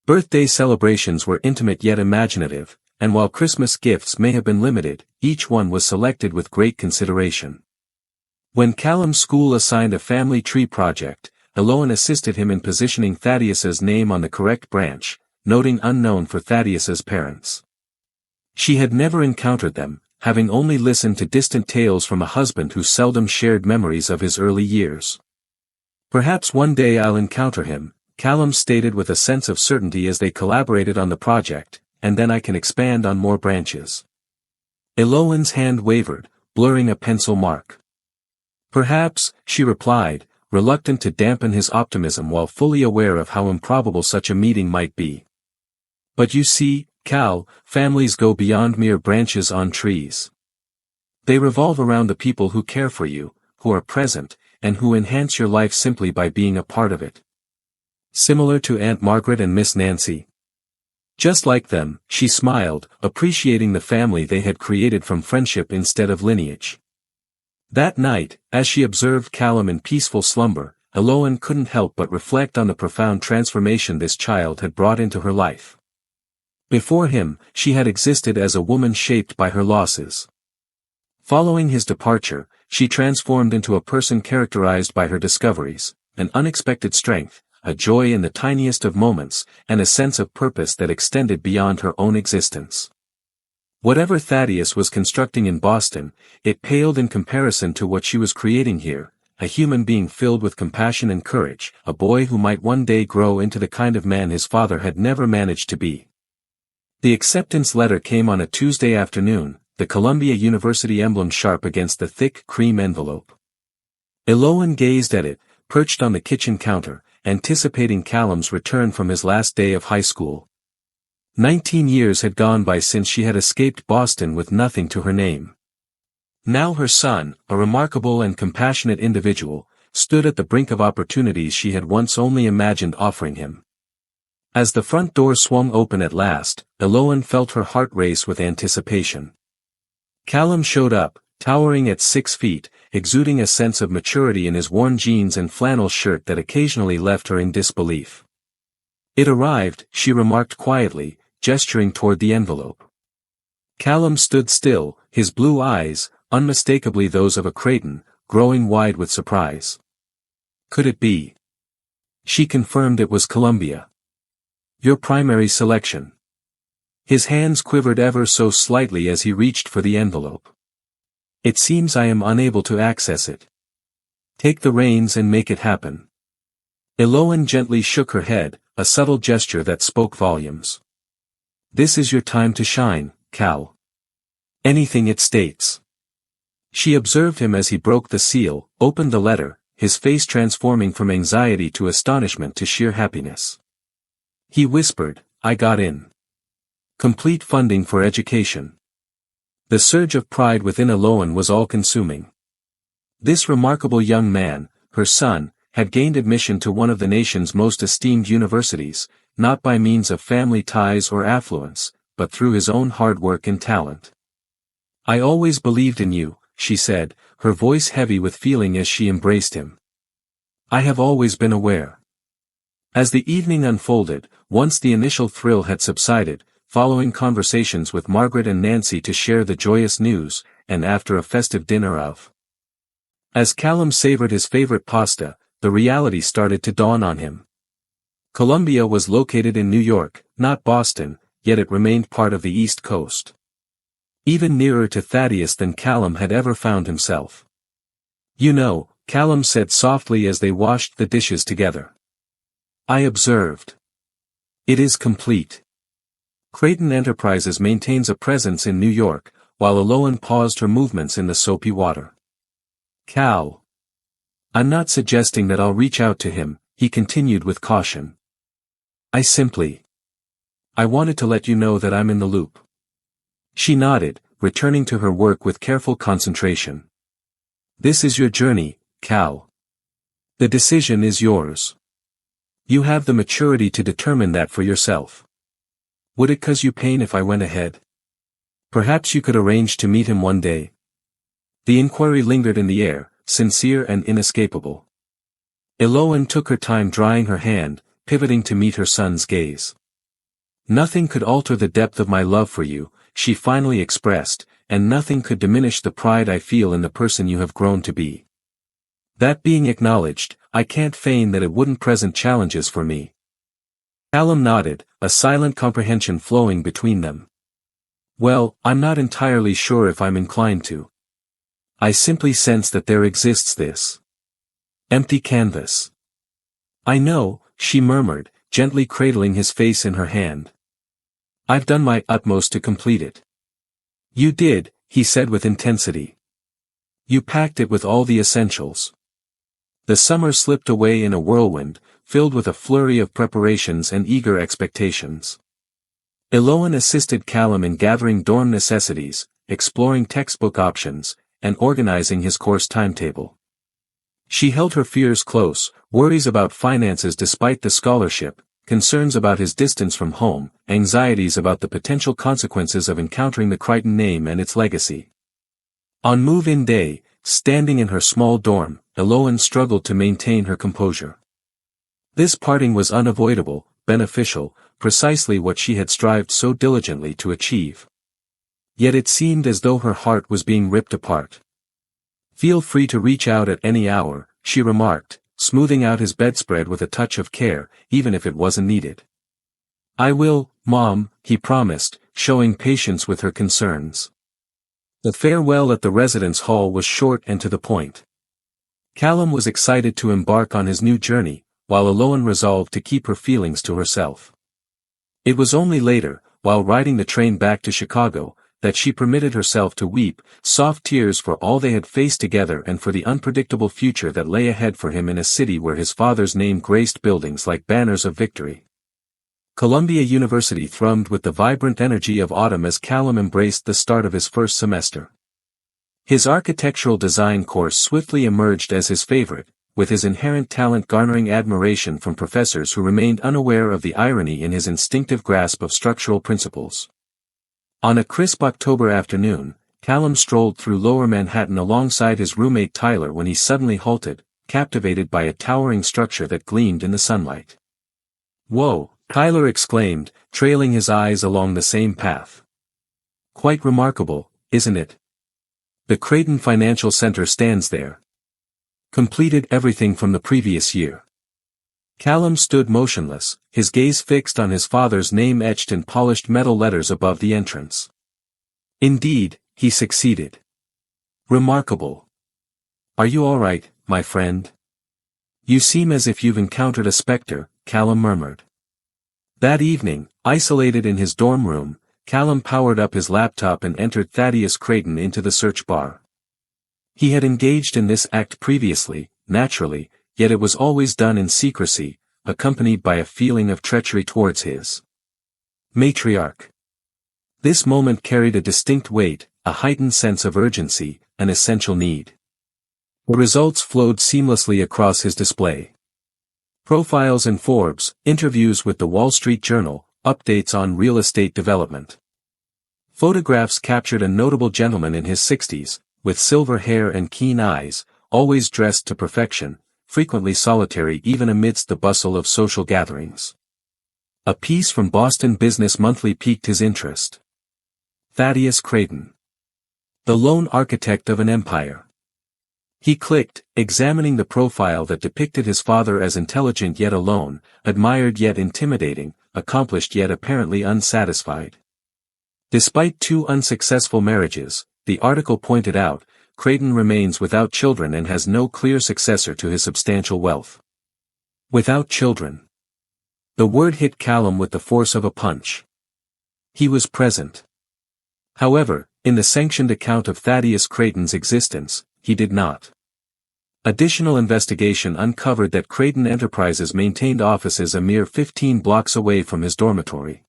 Speaker 1: Birthday celebrations were intimate yet imaginative, and while Christmas gifts may have been limited, each one was selected with great consideration. When Callum's school assigned a family tree project, Eloan assisted him in positioning Thaddeus's name on the correct branch, noting unknown for Thaddeus's parents. She had never encountered them, having only listened to distant tales from a husband who seldom shared memories of his early years. "Perhaps one day I'll encounter him," Callum stated with a sense of certainty as they collaborated on the project, "and then I can expand on more branches." Eloan's hand wavered, blurring a pencil mark. Perhaps, she replied, reluctant to dampen his optimism while fully aware of how improbable such a meeting might be. But you see, Cal, families go beyond mere branches on trees. They revolve around the people who care for you, who are present, and who enhance your life simply by being a part of it. Similar to Aunt Margaret and Miss Nancy. Just like them, she smiled, appreciating the family they had created from friendship instead of lineage. That night, as she observed Callum in peaceful slumber, Eloan couldn't help but reflect on the profound transformation this child had brought into her life. Before him, she had existed as a woman shaped by her losses. Following his departure, she transformed into a person characterized by her discoveries, an unexpected strength, a joy in the tiniest of moments, and a sense of purpose that extended beyond her own existence. Whatever Thaddeus was constructing in Boston, it paled in comparison to what she was creating here, a human being filled with compassion and courage, a boy who might one day grow into the kind of man his father had never managed to be. The acceptance letter came on a Tuesday afternoon, the Columbia University emblem sharp against the thick cream envelope. Eloan gazed at it, perched on the kitchen counter, anticipating Callum's return from his last day of high school. 19 years had gone by since she had escaped Boston with nothing to her name. Now her son, a remarkable and compassionate individual, stood at the brink of opportunities she had once only imagined offering him. As the front door swung open at last, Eloan felt her heart race with anticipation. Callum showed up, towering at 6 feet, exuding a sense of maturity in his worn jeans and flannel shirt that occasionally left her in disbelief. It arrived, she remarked quietly, gesturing toward the envelope. Callum stood still, his blue eyes, unmistakably those of a Creighton, growing wide with surprise. Could it be? She confirmed it was Columbia. Your primary selection. His hands quivered ever so slightly as he reached for the envelope. It seems I am unable to access it. Take the reins and make it happen. Eloan gently shook her head, a subtle gesture that spoke volumes. This is your time to shine, Cal. Anything it states. She observed him as he broke the seal, opened the letter, his face transforming from anxiety to astonishment to sheer happiness. He whispered, I got in. Complete funding for education. The surge of pride within Eloan was all-consuming. This remarkable young man, her son, had gained admission to one of the nation's most esteemed universities, not by means of family ties or affluence, but through his own hard work and talent. I always believed in you, she said, her voice heavy with feeling as she embraced him. I have always been aware. As the evening unfolded, once the initial thrill had subsided, following conversations with Margaret and Nancy to share the joyous news, and after a festive dinner of. As Callum savored his favorite pasta, the reality started to dawn on him. Columbia was located in New York, not Boston, yet it remained part of the East Coast. Even nearer to Thaddeus than Callum had ever found himself. You know, Callum said softly as they washed the dishes together. I observed. It is complete. Creighton Enterprises maintains a presence in New York, while Eloan paused her movements in the soapy water. Cal. I'm not suggesting that I'll reach out to him, he continued with caution. I wanted to let you know that I'm in the loop. She nodded, returning to her work with careful concentration. This is your journey, Cal. The decision is yours. You have the maturity to determine that for yourself. Would it cause you pain if I went ahead? Perhaps you could arrange to meet him one day. The inquiry lingered in the air, sincere and inescapable. Eloan took her time drying her hand, pivoting to meet her son's gaze. Nothing could alter the depth of my love for you, she finally expressed, and nothing could diminish the pride I feel in the person you have grown to be. That being acknowledged, I can't feign that it wouldn't present challenges for me. Callum nodded, a silent comprehension flowing between them. Well, I'm not entirely sure if I'm inclined to. I simply sense that there exists this empty canvas. I know, she murmured, gently cradling his face in her hand. I've done my utmost to complete it. You did, he said with intensity. You packed it with all the essentials. The summer slipped away in a whirlwind, filled with a flurry of preparations and eager expectations. Eloan assisted Callum in gathering dorm necessities, exploring textbook options, and organizing his course timetable. She held her fears close, worries about finances despite the scholarship, concerns about his distance from home, anxieties about the potential consequences of encountering the Crichton name and its legacy. On move-in day, standing in her small dorm, Eloan struggled to maintain her composure. This parting was unavoidable, beneficial, precisely what she had strived so diligently to achieve. Yet it seemed as though her heart was being ripped apart. Feel free to reach out at any hour, she remarked, smoothing out his bedspread with a touch of care, even if it wasn't needed. I will, Mom, he promised, showing patience with her concerns. The farewell at the residence hall was short and to the point. Callum was excited to embark on his new journey, while Eloan resolved to keep her feelings to herself. It was only later, while riding the train back to Chicago, that she permitted herself to weep, soft tears for all they had faced together and for the unpredictable future that lay ahead for him in a city where his father's name graced buildings like banners of victory. Columbia University thrummed with the vibrant energy of autumn as Callum embraced the start of his first semester. His architectural design course swiftly emerged as his favorite, with his inherent talent garnering admiration from professors who remained unaware of the irony in his instinctive grasp of structural principles. On a crisp October afternoon, Callum strolled through Lower Manhattan alongside his roommate Tyler when he suddenly halted, captivated by a towering structure that gleamed in the sunlight. Whoa, Tyler exclaimed, trailing his eyes along the same path. Quite remarkable, isn't it? The Creighton Financial Center stands there. Completed everything from the previous year. Callum stood motionless, his gaze fixed on his father's name etched in polished metal letters above the entrance. Indeed, he succeeded. Remarkable. Are you all right, my friend? You seem as if you've encountered a specter, Callum murmured. That evening, isolated in his dorm room, Callum powered up his laptop and entered Thaddeus Creighton into the search bar. He had engaged in this act previously, naturally, yet it was always done in secrecy, accompanied by a feeling of treachery towards his matriarch. This moment carried a distinct weight, a heightened sense of urgency, an essential need. The results flowed seamlessly across his display. Profiles in Forbes, interviews with the Wall Street Journal, updates on real estate development. Photographs captured a notable gentleman in his 60s, with silver hair and keen eyes, always dressed to perfection, frequently solitary even amidst the bustle of social gatherings. A piece from Boston Business Monthly piqued his interest. Thaddeus Creighton. The lone architect of an empire. He clicked, examining the profile that depicted his father as intelligent yet alone, admired yet intimidating, accomplished yet apparently unsatisfied. Despite 2 unsuccessful marriages, the article pointed out, Creighton remains without children and has no clear successor to his substantial wealth. Without children. The word hit Callum with the force of a punch. He was present. However, in the sanctioned account of Thaddeus Creighton's existence, he did not. Additional investigation uncovered that Creighton Enterprises maintained offices a mere 15 blocks away from his dormitory.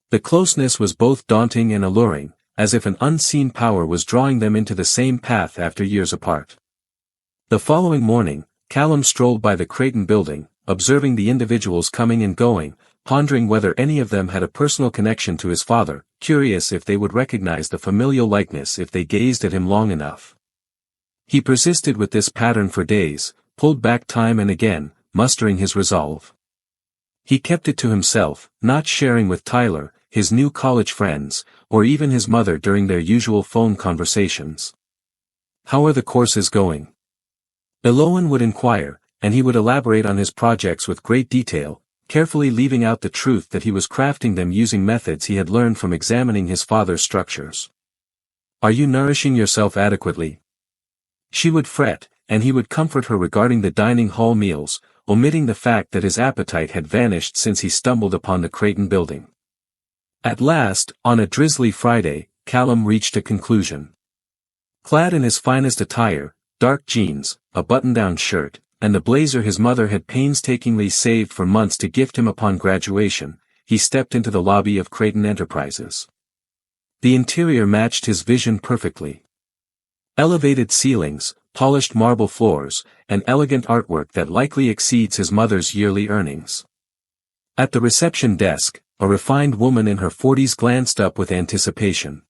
Speaker 1: The closeness was both daunting and alluring, as if an unseen power was drawing them into the same path after years apart. The following morning, Callum strolled by the Creighton building, observing the individuals coming and going, pondering whether any of them had a personal connection to his father, curious if they would recognize the familial likeness if they gazed at him long enough. He persisted with this pattern for days, pulled back time and again, mustering his resolve. He kept it to himself, not sharing with Tyler, his new college friends, or even his mother during their usual phone conversations. How are the courses going? Eloan would inquire, and he would elaborate on his projects with great detail, carefully leaving out the truth that he was crafting them using methods he had learned from examining his father's structures. Are you nourishing yourself adequately? She would fret, and he would comfort her regarding the dining hall meals, omitting the fact that his appetite had vanished since he stumbled upon the Creighton building. At last, on a drizzly Friday, Callum reached a conclusion. Clad in his finest attire, dark jeans, a button-down shirt, and the blazer his mother had painstakingly saved for months to gift him upon graduation, he stepped into the lobby of Creighton Enterprises. The interior matched his vision perfectly. Elevated ceilings, polished marble floors, and elegant artwork that likely exceeds his mother's yearly earnings. At the reception desk, a refined woman in her 40s glanced up with anticipation.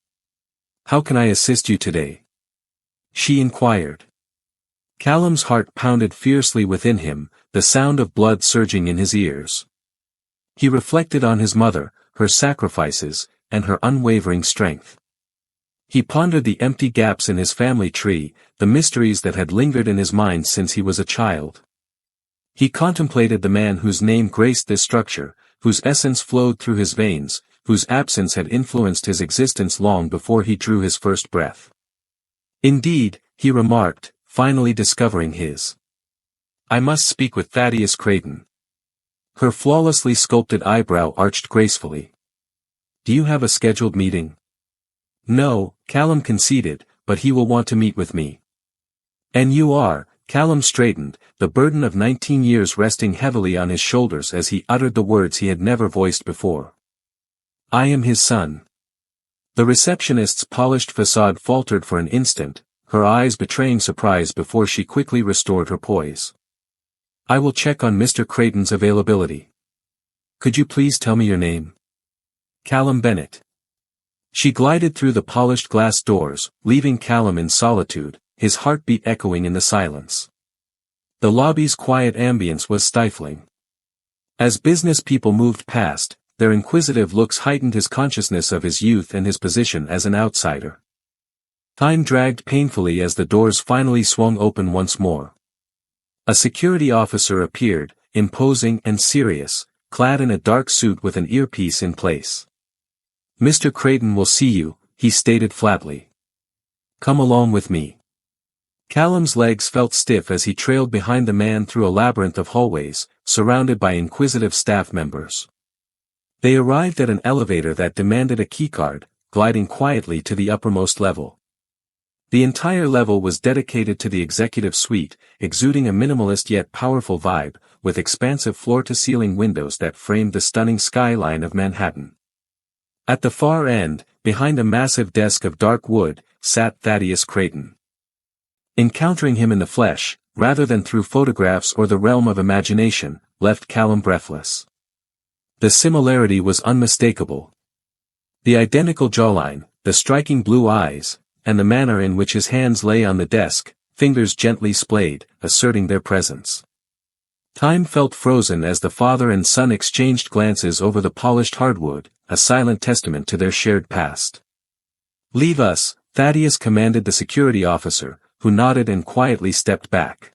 Speaker 1: "How can I assist you today?" she inquired. Callum's heart pounded fiercely within him, the sound of blood surging in his ears. He reflected on his mother, her sacrifices, and her unwavering strength. He pondered the empty gaps in his family tree, the mysteries that had lingered in his mind since he was a child. He contemplated the man whose name graced this structure, whose essence flowed through his veins, whose absence had influenced his existence long before he drew his first breath. "Indeed," he remarked, finally discovering his. "I must speak with Thaddeus Creighton." Her flawlessly sculpted eyebrow arched gracefully. "Do you have a scheduled meeting?" "No," Callum conceded, "but he will want to meet with me." "And you are," Callum straightened, the burden of 19 years resting heavily on his shoulders as he uttered the words he had never voiced before. "I am his son." The receptionist's polished facade faltered for an instant, her eyes betraying surprise before she quickly restored her poise. "I will check on Mr. Creighton's availability. Could you please tell me your name?" "Callum Bennett." She glided through the polished glass doors, leaving Callum in solitude, his heartbeat echoing in the silence. The lobby's quiet ambience was stifling. As business people moved past, their inquisitive looks heightened his consciousness of his youth and his position as an outsider. Time dragged painfully as the doors finally swung open once more. A security officer appeared, imposing and serious, clad in a dark suit with an earpiece in place. "Mr. Creighton will see you," he stated flatly. "Come along with me." Callum's legs felt stiff as he trailed behind the man through a labyrinth of hallways, surrounded by inquisitive staff members. They arrived at an elevator that demanded a keycard, gliding quietly to the uppermost level. The entire level was dedicated to the executive suite, exuding a minimalist yet powerful vibe, with expansive floor-to-ceiling windows that framed the stunning skyline of Manhattan. At the far end, behind a massive desk of dark wood, sat Thaddeus Creighton. Encountering him in the flesh, rather than through photographs or the realm of imagination, left Callum breathless. The similarity was unmistakable. The identical jawline, the striking blue eyes, and the manner in which his hands lay on the desk, fingers gently splayed, asserting their presence. Time felt frozen as the father and son exchanged glances over the polished hardwood, a silent testament to their shared past. "Leave us," Thaddeus commanded the security officer, who nodded and quietly stepped back.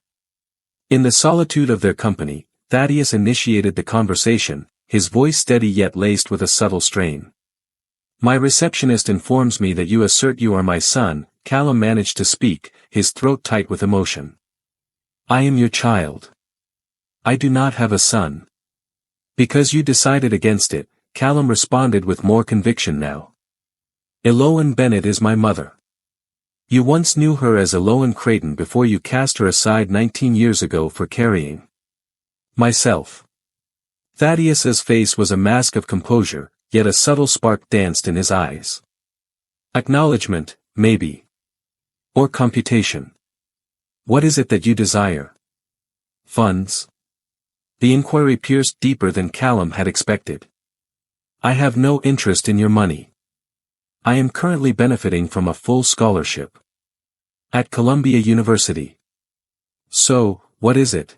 Speaker 1: In the solitude of their company, Thaddeus initiated the conversation, his voice steady yet laced with a subtle strain. "My receptionist informs me that you assert you are my son," Callum managed to speak, his throat tight with emotion. "I am your child. I do not have a son." "Because you decided against it," Callum responded with more conviction now. "Eloane Bennett is my mother. You once knew her as Eloane Creighton before you cast her aside 19 years ago for carrying myself." Thaddeus's face was a mask of composure, yet a subtle spark danced in his eyes. "Acknowledgement, maybe. Or computation. What is it that you desire?" "Funds?" The inquiry pierced deeper than Callum had expected. "I have no interest in your money. I am currently benefiting from a full scholarship at Columbia University." "So, what is it?"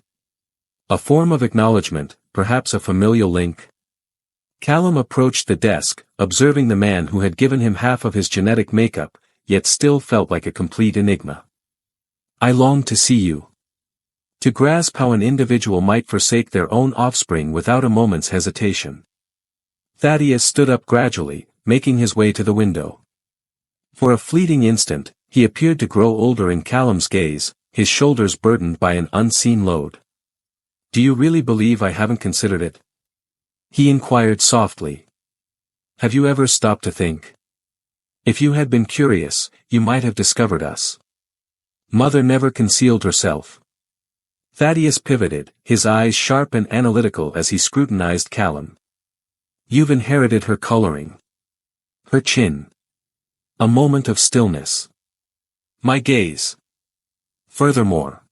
Speaker 1: "A form of acknowledgement, perhaps a familial link." Callum approached the desk, observing the man who had given him half of his genetic makeup, yet still felt like a complete enigma. "I long to see you." To grasp how an individual might forsake their own offspring without a moment's hesitation. Thaddeus stood up gradually, making his way to the window. For a fleeting instant, he appeared to grow older in Callum's gaze, his shoulders burdened by an unseen load. "Do you really believe I haven't considered it?" he inquired softly. "Have you ever stopped to think?" If you had been curious, you might have discovered us. Mother never concealed herself. Thaddeus pivoted, his eyes sharp and analytical as he scrutinized Callum. You've inherited her coloring. Her chin. A moment of stillness. My gaze. Furthermore.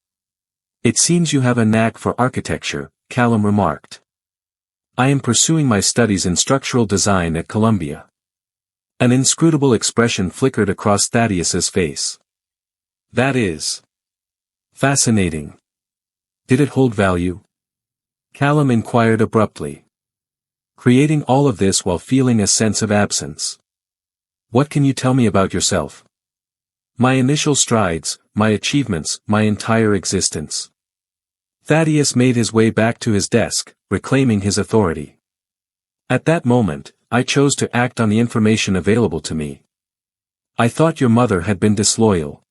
Speaker 1: It seems you have a knack for architecture, Callum remarked. I am pursuing my studies in structural design at Columbia. An inscrutable expression flickered across Thaddeus's face. That is fascinating. Did it hold value? Callum inquired abruptly. Creating all of this while feeling a sense of absence. What can you tell me about yourself? My initial strides, my achievements, my entire existence. Thaddeus made his way back to his desk, reclaiming his authority. At that moment, I chose to act on the information available to me. I thought your mother had been disloyal.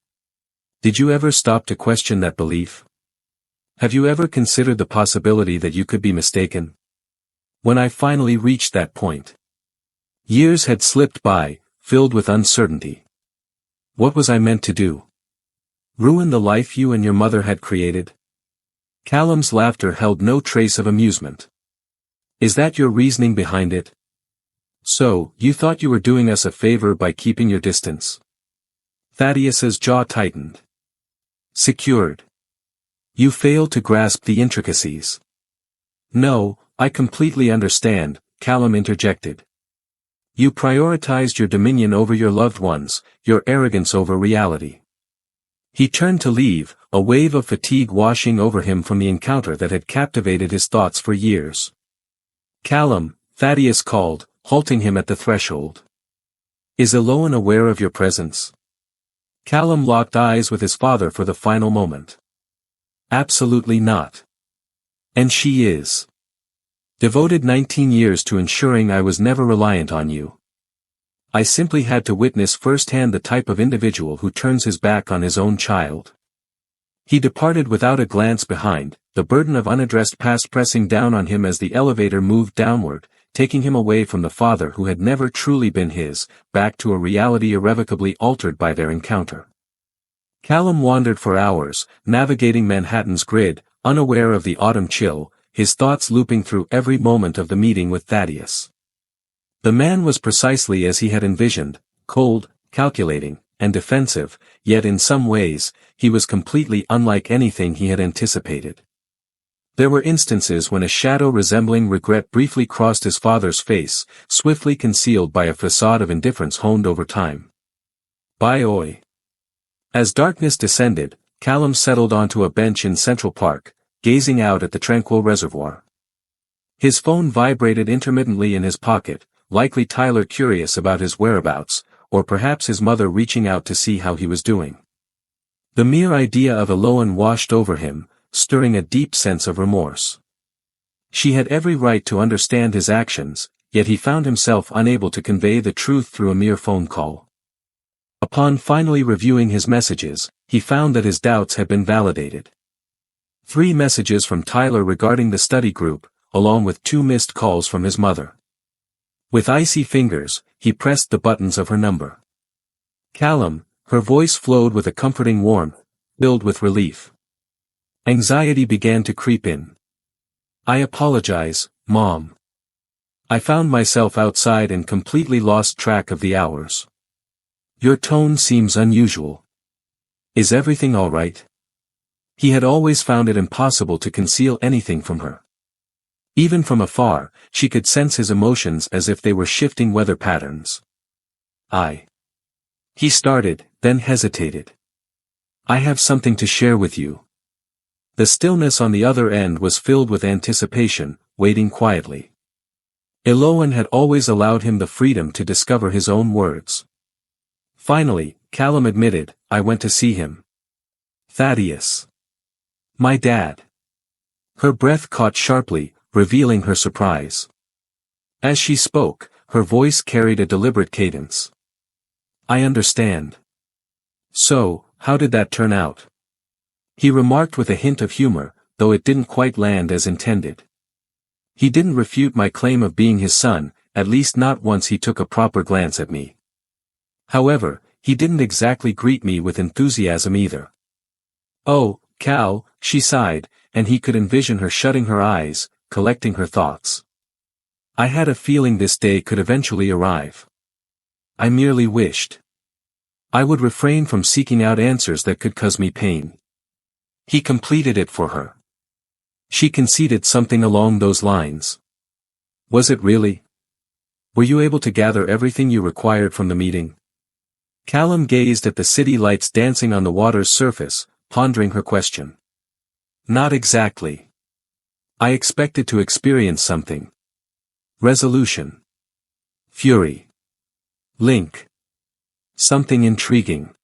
Speaker 1: Did you ever stop to question that belief? Have you ever considered the possibility that you could be mistaken? When I finally reached that point. Years had slipped by, filled with uncertainty. What was I meant to do? Ruin the life you and your mother had created? Callum's laughter held no trace of amusement. Is that your reasoning behind it? So, you thought you were doing us a favor by keeping your distance? Thaddeus's jaw tightened. Secured. You failed to grasp the intricacies. No, I completely understand, Callum interjected. You prioritized your dominion over your loved ones, your arrogance over reality. He turned to leave, a wave of fatigue washing over him from the encounter that had captivated his thoughts for years. Callum, Thaddeus called, halting him at the threshold. Is Eloan aware of your presence? Callum locked eyes with his father for the final moment. Absolutely not. And she is. Devoted 19 years to ensuring I was never reliant on you. I simply had to witness firsthand the type of individual who turns his back on his own child. He departed without a glance behind, the burden of unaddressed past pressing down on him as the elevator moved downward, taking him away from the father who had never truly been his, back to a reality irrevocably altered by their encounter. Callum wandered for hours, navigating Manhattan's grid, unaware of the autumn chill, his thoughts looping through every moment of the meeting with Thaddeus. The man was precisely as he had envisioned, cold, calculating, and defensive, yet in some ways, he was completely unlike anything he had anticipated. There were instances when a shadow resembling regret briefly crossed his father's face, swiftly concealed by a facade of indifference honed over time. Bye-oi. As darkness descended, Callum settled onto a bench in Central Park, gazing out at the tranquil reservoir. His phone vibrated intermittently in his pocket, likely Tyler curious about his whereabouts, or perhaps his mother reaching out to see how he was doing. The mere idea of Eloan washed over him, stirring a deep sense of remorse. She had every right to understand his actions, yet he found himself unable to convey the truth through a mere phone call. Upon finally reviewing his messages, he found that his doubts had been validated. 3 messages from Tyler regarding the study group, along with 2 missed calls from his mother. With icy fingers, he pressed the buttons of her number. Callum, her voice flowed with a comforting warmth, filled with relief. Anxiety began to creep in. I apologize, Mom. I found myself outside and completely lost track of the hours. Your tone seems unusual. Is everything all right? He had always found it impossible to conceal anything from her. Even from afar, she could sense his emotions as if they were shifting weather patterns. He started, then hesitated. I have something to share with you. The stillness on the other end was filled with anticipation, waiting quietly. Eloan had always allowed him the freedom to discover his own words. Finally, Callum admitted, I went to see him. Thaddeus. My dad. Her breath caught sharply, revealing her surprise. As she spoke, her voice carried a deliberate cadence. I understand. So, how did that turn out? He remarked with a hint of humor, though it didn't quite land as intended. He didn't refute my claim of being his son, at least not once he took a proper glance at me. However, he didn't exactly greet me with enthusiasm either. "Oh, Cal," she sighed, and he could envision her shutting her eyes, collecting her thoughts. I had a feeling this day could eventually arrive. I merely wished I would refrain from seeking out answers that could cause me pain. He completed it for her. She conceded something along those lines. Was it really? Were you able to gather everything you required from the meeting? Callum gazed at the city lights dancing on the water's surface, pondering her question. Not exactly. I expected to experience something. Resolution. Fury. Link. Something intriguing.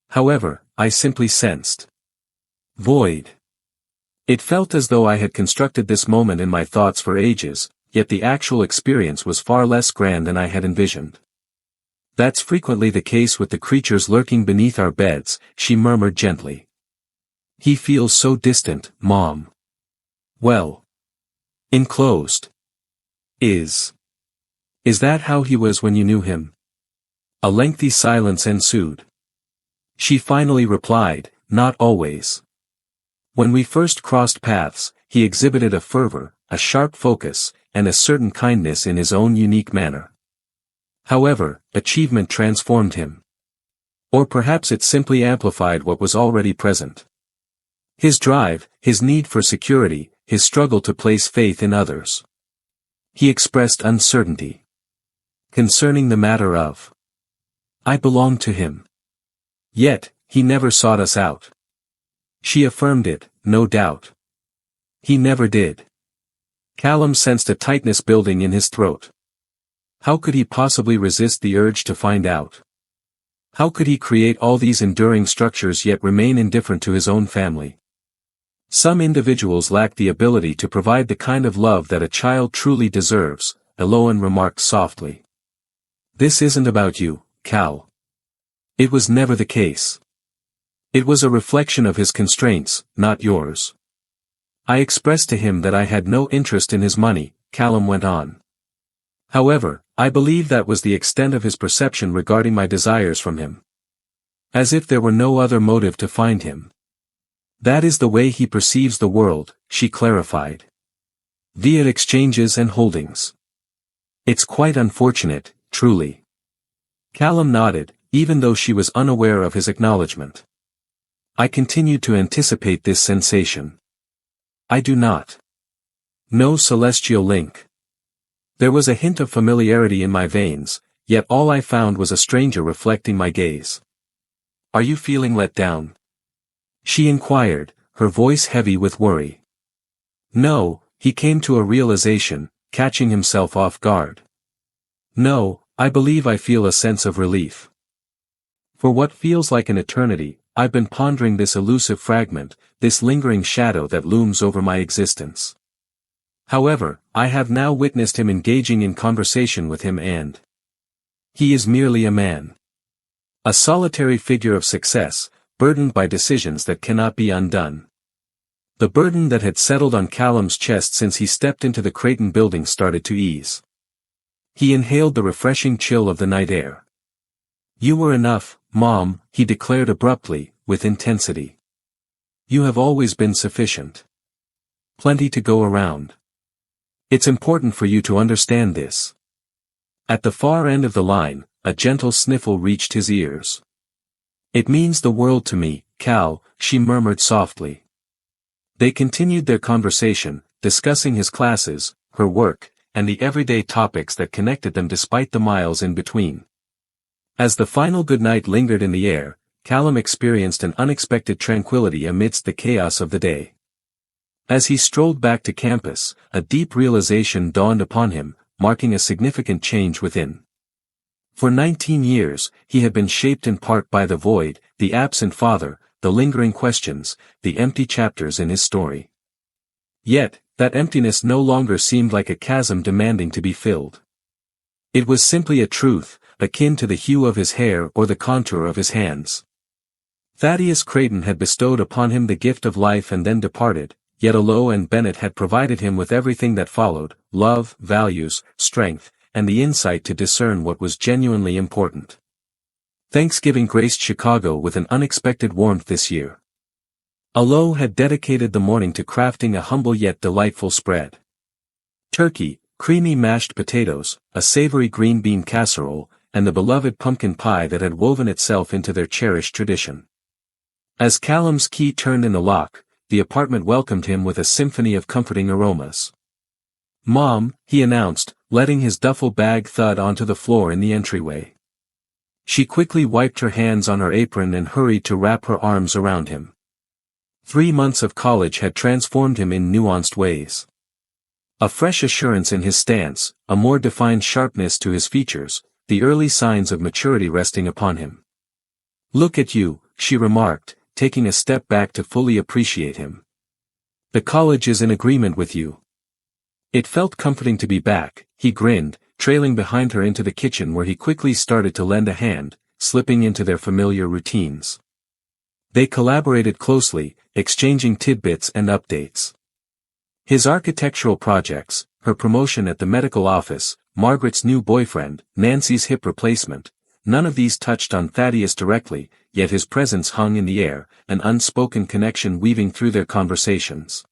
Speaker 1: However, I simply sensed void. It felt as though I had constructed this moment in my thoughts for ages, yet the actual experience was far less grand than I had envisioned. That's frequently the case with the creatures lurking beneath our beds, she murmured gently. He feels so distant, Mom. Well. Enclosed. Is that how he was when you knew him? A lengthy silence ensued. She finally replied, not always. When we first crossed paths, he exhibited a fervor, a sharp focus, and a certain kindness in his own unique manner. However, achievement transformed him. Or perhaps it simply amplified what was already present. His drive, his need for security, his struggle to place faith in others. He expressed uncertainty concerning the matter of I belonged to him. Yet, he never sought us out. She affirmed it, no doubt. He never did. Callum sensed a tightness building in his throat. How could he possibly resist the urge to find out? How could he create all these enduring structures yet remain indifferent to his own family? Some individuals lack the ability to provide the kind of love that a child truly deserves, Eloan remarked softly. This isn't about you, Cal. It was never the case. It was a reflection of his constraints, not yours. I expressed to him that I had no interest in his money, Callum went on. However, I believe that was the extent of his perception regarding my desires from him. As if there were no other motive to find him. That is the way he perceives the world, she clarified. Via exchanges and holdings. It's quite unfortunate, truly. Callum nodded, even though she was unaware of his acknowledgement. I continued to anticipate this sensation. I do not. No celestial link. There was a hint of familiarity in my veins, yet all I found was a stranger reflecting my gaze. Are you feeling let down? She inquired, her voice heavy with worry. No, he came to a realization, catching himself off guard. No, I believe I feel a sense of relief. For what feels like an eternity, I've been pondering this elusive fragment, this lingering shadow that looms over my existence. However, I have now witnessed him engaging in conversation with him and he is merely a man. A solitary figure of success, burdened by decisions that cannot be undone. The burden that had settled on Callum's chest since he stepped into the Creighton building started to ease. He inhaled the refreshing chill of the night air. You were enough, Mom, he declared abruptly, with intensity. You have always been sufficient. Plenty to go around. It's important for you to understand this. At the far end of the line, a gentle sniffle reached his ears. It means the world to me, Cal, she murmured softly. They continued their conversation, discussing his classes, her work, and the everyday topics that connected them despite the miles in between. As the final goodnight lingered in the air, Callum experienced an unexpected tranquility amidst the chaos of the day. As he strolled back to campus, a deep realization dawned upon him, marking a significant change within. For 19 years, he had been shaped in part by the void, the absent father, the lingering questions, the empty chapters in his story. Yet, that emptiness no longer seemed like a chasm demanding to be filled. It was simply a truth, akin to the hue of his hair or the contour of his hands. Thaddeus Creighton had bestowed upon him the gift of life and then departed, yet Elo and Bennett had provided him with everything that followed, love, values, strength, and the insight to discern what was genuinely important. Thanksgiving graced Chicago with an unexpected warmth this year. Alo had dedicated the morning to crafting a humble yet delightful spread. Turkey, creamy mashed potatoes, a savory green bean casserole, and the beloved pumpkin pie that had woven itself into their cherished tradition. As Callum's key turned in the lock, the apartment welcomed him with a symphony of comforting aromas. "Mom," he announced, letting his duffel bag thud onto the floor in the entryway. She quickly wiped her hands on her apron and hurried to wrap her arms around him. 3 months of college had transformed him in nuanced ways. A fresh assurance in his stance, a more defined sharpness to his features, the early signs of maturity resting upon him. "Look at you," she remarked, taking a step back to fully appreciate him. "The college is in agreement with you." It felt comforting to be back, he grinned, trailing behind her into the kitchen where he quickly started to lend a hand, slipping into their familiar routines. They collaborated closely, exchanging tidbits and updates. His architectural projects, her promotion at the medical office, Margaret's new boyfriend, Nancy's hip replacement, none of these touched on Thaddeus directly, yet his presence hung in the air, an unspoken connection weaving through their conversations.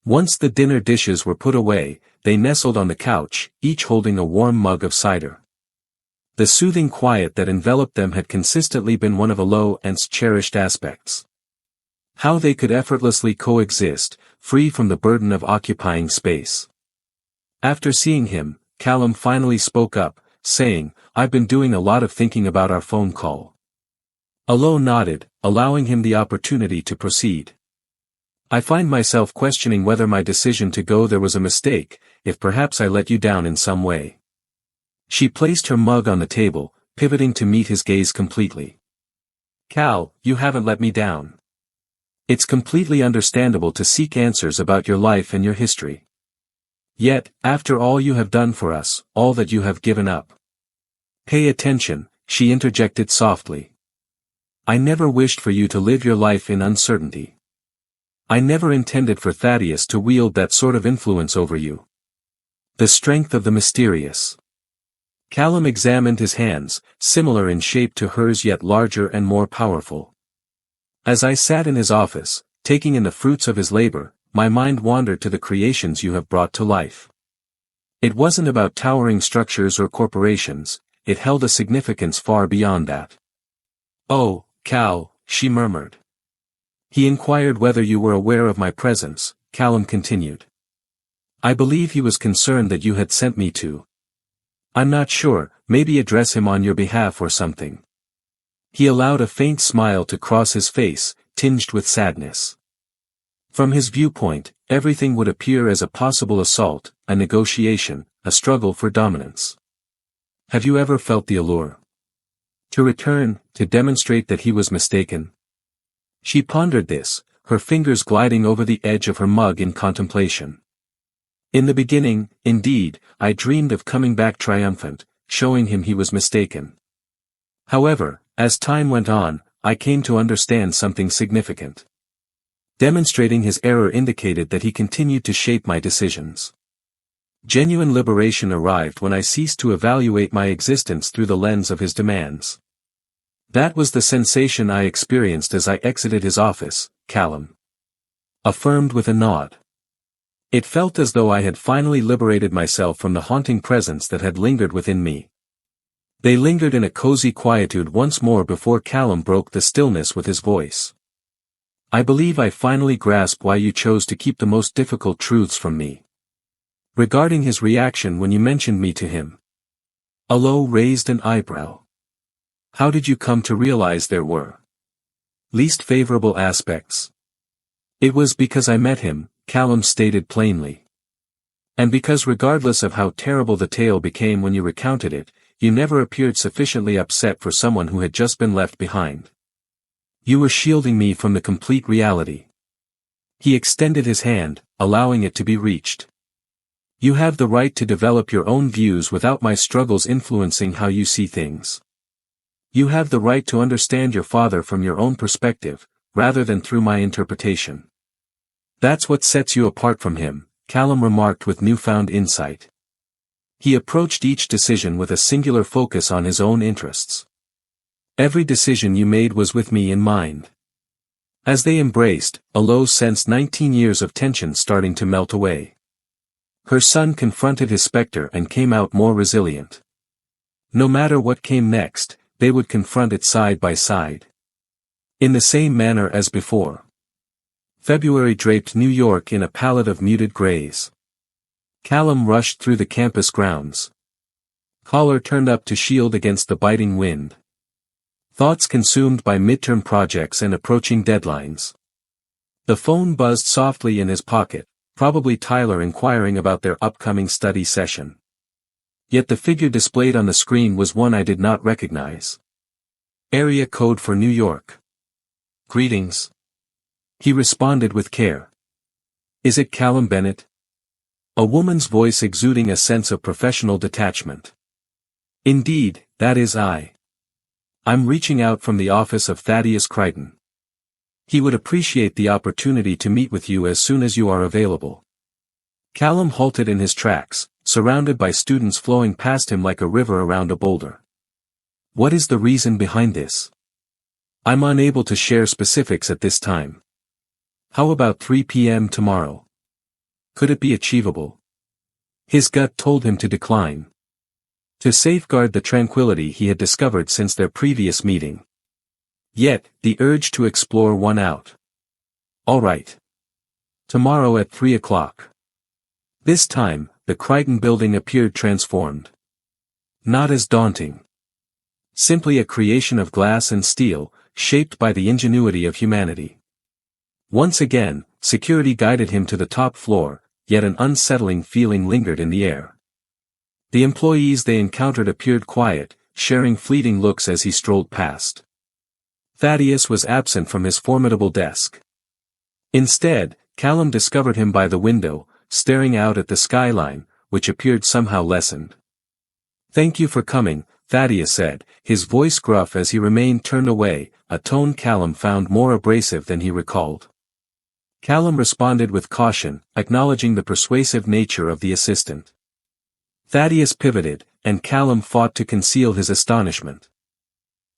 Speaker 1: Once the dinner dishes were put away, they nestled on the couch, each holding a warm mug of cider. The soothing quiet that enveloped them had consistently been one of Alo and's cherished aspects. How they could effortlessly coexist, free from the burden of occupying space. After seeing him, Callum finally spoke up, saying, "I've been doing a lot of thinking about our phone call." Alo nodded, allowing him the opportunity to proceed. "I find myself questioning whether my decision to go there was a mistake, if perhaps I let you down in some way." She placed her mug on the table, pivoting to meet his gaze completely. "Cal, you haven't let me down. It's completely understandable to seek answers about your life and your history. Yet, after all you have done for us, all that you have given up." "Pay attention," she interjected softly. "I never wished for you to live your life in uncertainty. I never intended for Thaddeus to wield that sort of influence over you." The strength of the mysterious. Callum examined his hands, similar in shape to hers yet larger and more powerful. "As I sat in his office, taking in the fruits of his labor, my mind wandered to the creations you have brought to life. It wasn't about towering structures or corporations, it held a significance far beyond that." "Oh, Cal," she murmured. "He inquired whether you were aware of my presence," Callum continued. "I believe he was concerned that you had sent me to. I'm not sure, maybe address him on your behalf or something." He allowed a faint smile to cross his face, tinged with sadness. From his viewpoint, everything would appear as a possible assault, a negotiation, a struggle for dominance. Have you ever felt the allure? To return, to demonstrate that he was mistaken? She pondered this, her fingers gliding over the edge of her mug in contemplation. "In the beginning, indeed, I dreamed of coming back triumphant, showing him he was mistaken. However, as time went on, I came to understand something significant. Demonstrating his error indicated that he continued to shape my decisions. Genuine liberation arrived when I ceased to evaluate my existence through the lens of his demands. That was the sensation I experienced as I exited his office," Callum affirmed with a nod. "It felt as though I had finally liberated myself from the haunting presence that had lingered within me." They lingered in a cozy quietude once more before Callum broke the stillness with his voice. "I believe I finally grasp why you chose to keep the most difficult truths from me." Regarding his reaction when you mentioned me to him, Alo raised an eyebrow. "How did you come to realize there were least favorable aspects?" "It was because I met him," Callum stated plainly. "And because regardless of how terrible the tale became when you recounted it, you never appeared sufficiently upset for someone who had just been left behind. You were shielding me from the complete reality." He extended his hand, allowing it to be reached. "You have the right to develop your own views without my struggles influencing how you see things. You have the right to understand your father from your own perspective, rather than through my interpretation. That's what sets you apart from him," Callum remarked with newfound insight. He approached each decision with a singular focus on his own interests. Every decision you made was with me in mind. As they embraced, Alo sensed 19 years of tension starting to melt away. Her son confronted his specter and came out more resilient. No matter what came next, they would confront it side by side. In the same manner as before. February draped New York in a palette of muted grays. Callum rushed through the campus grounds. Collar turned up to shield against the biting wind. Thoughts consumed by midterm projects and approaching deadlines. The phone buzzed softly in his pocket, probably Tyler inquiring about their upcoming study session. Yet the figure displayed on the screen was one I did not recognize. Area code for New York. Greetings. He responded with care. Is it Callum Bennett? A woman's voice exuding a sense of professional detachment. Indeed, that is I. I'm reaching out from the office of Thaddeus Crichton. He would appreciate the opportunity to meet with you as soon as you are available. Callum halted in his tracks, surrounded by students flowing past him like a river around a boulder. What is the reason behind this? I'm unable to share specifics at this time. How about 3 p.m. tomorrow? Could it be achievable? His gut told him to decline. To safeguard the tranquility he had discovered since their previous meeting. Yet, the urge to explore won out. All right. Tomorrow at 3 o'clock. This time, the Crichton building appeared transformed. Not as daunting. Simply a creation of glass and steel, shaped by the ingenuity of humanity. Once again, security guided him to the top floor, yet an unsettling feeling lingered in the air. The employees they encountered appeared quiet, sharing fleeting looks as he strolled past. Thaddeus was absent from his formidable desk. Instead, Callum discovered him by the window, staring out at the skyline, which appeared somehow lessened. Thank you for coming, Thaddeus said, his voice gruff as he remained turned away, a tone Callum found more abrasive than he recalled. Callum responded with caution, acknowledging the persuasive nature of the assistant. Thaddeus pivoted, and Callum fought to conceal his astonishment.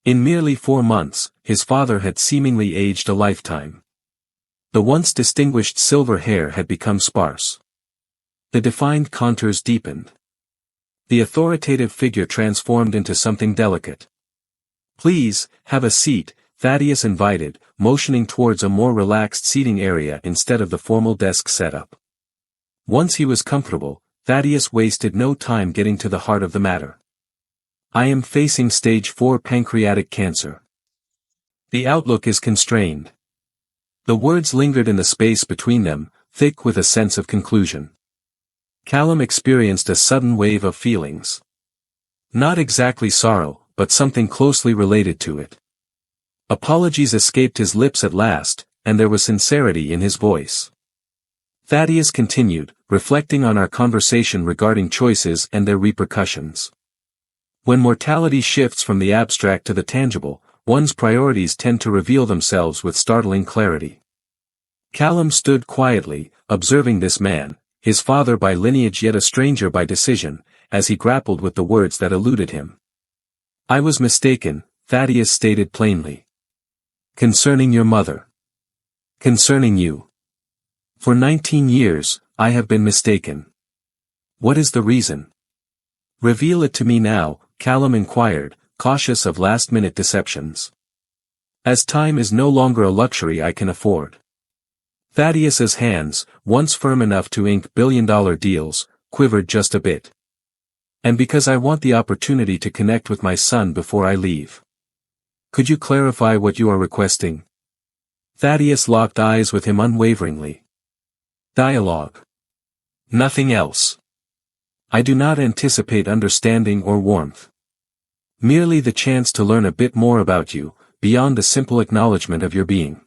Speaker 1: In merely 4 months, his father had seemingly aged a lifetime. The once distinguished silver hair had become sparse. The defined contours deepened. The authoritative figure transformed into something delicate. Please, have a seat, Thaddeus invited, motioning towards a more relaxed seating area instead of the formal desk setup. Once he was comfortable, Thaddeus wasted no time getting to the heart of the matter. I am facing stage 4 pancreatic cancer. The outlook is constrained. The words lingered in the space between them, thick with a sense of conclusion. Callum experienced a sudden wave of feelings. Not exactly sorrow, but something closely related to it. Apologies escaped his lips at last, and there was sincerity in his voice. Thaddeus continued, reflecting on our conversation regarding choices and their repercussions. When mortality shifts from the abstract to the tangible, one's priorities tend to reveal themselves with startling clarity. Callum stood quietly, observing this man, his father by lineage yet a stranger by decision, as he grappled with the words that eluded him. I was mistaken, Thaddeus stated plainly. Concerning your mother. Concerning you. For 19 years, I have been mistaken. What is the reason? Reveal it to me now, Callum inquired, cautious of last-minute deceptions. As time is no longer a luxury I can afford. Thaddeus's hands, once firm enough to ink billion-dollar deals, quivered just a bit. And because I want the opportunity to connect with my son before I leave. Could you clarify what you are requesting? Thaddeus locked eyes with him unwaveringly. Dialogue. Nothing else. I do not anticipate understanding or warmth. Merely the chance to learn a bit more about you, beyond the simple acknowledgement of your being.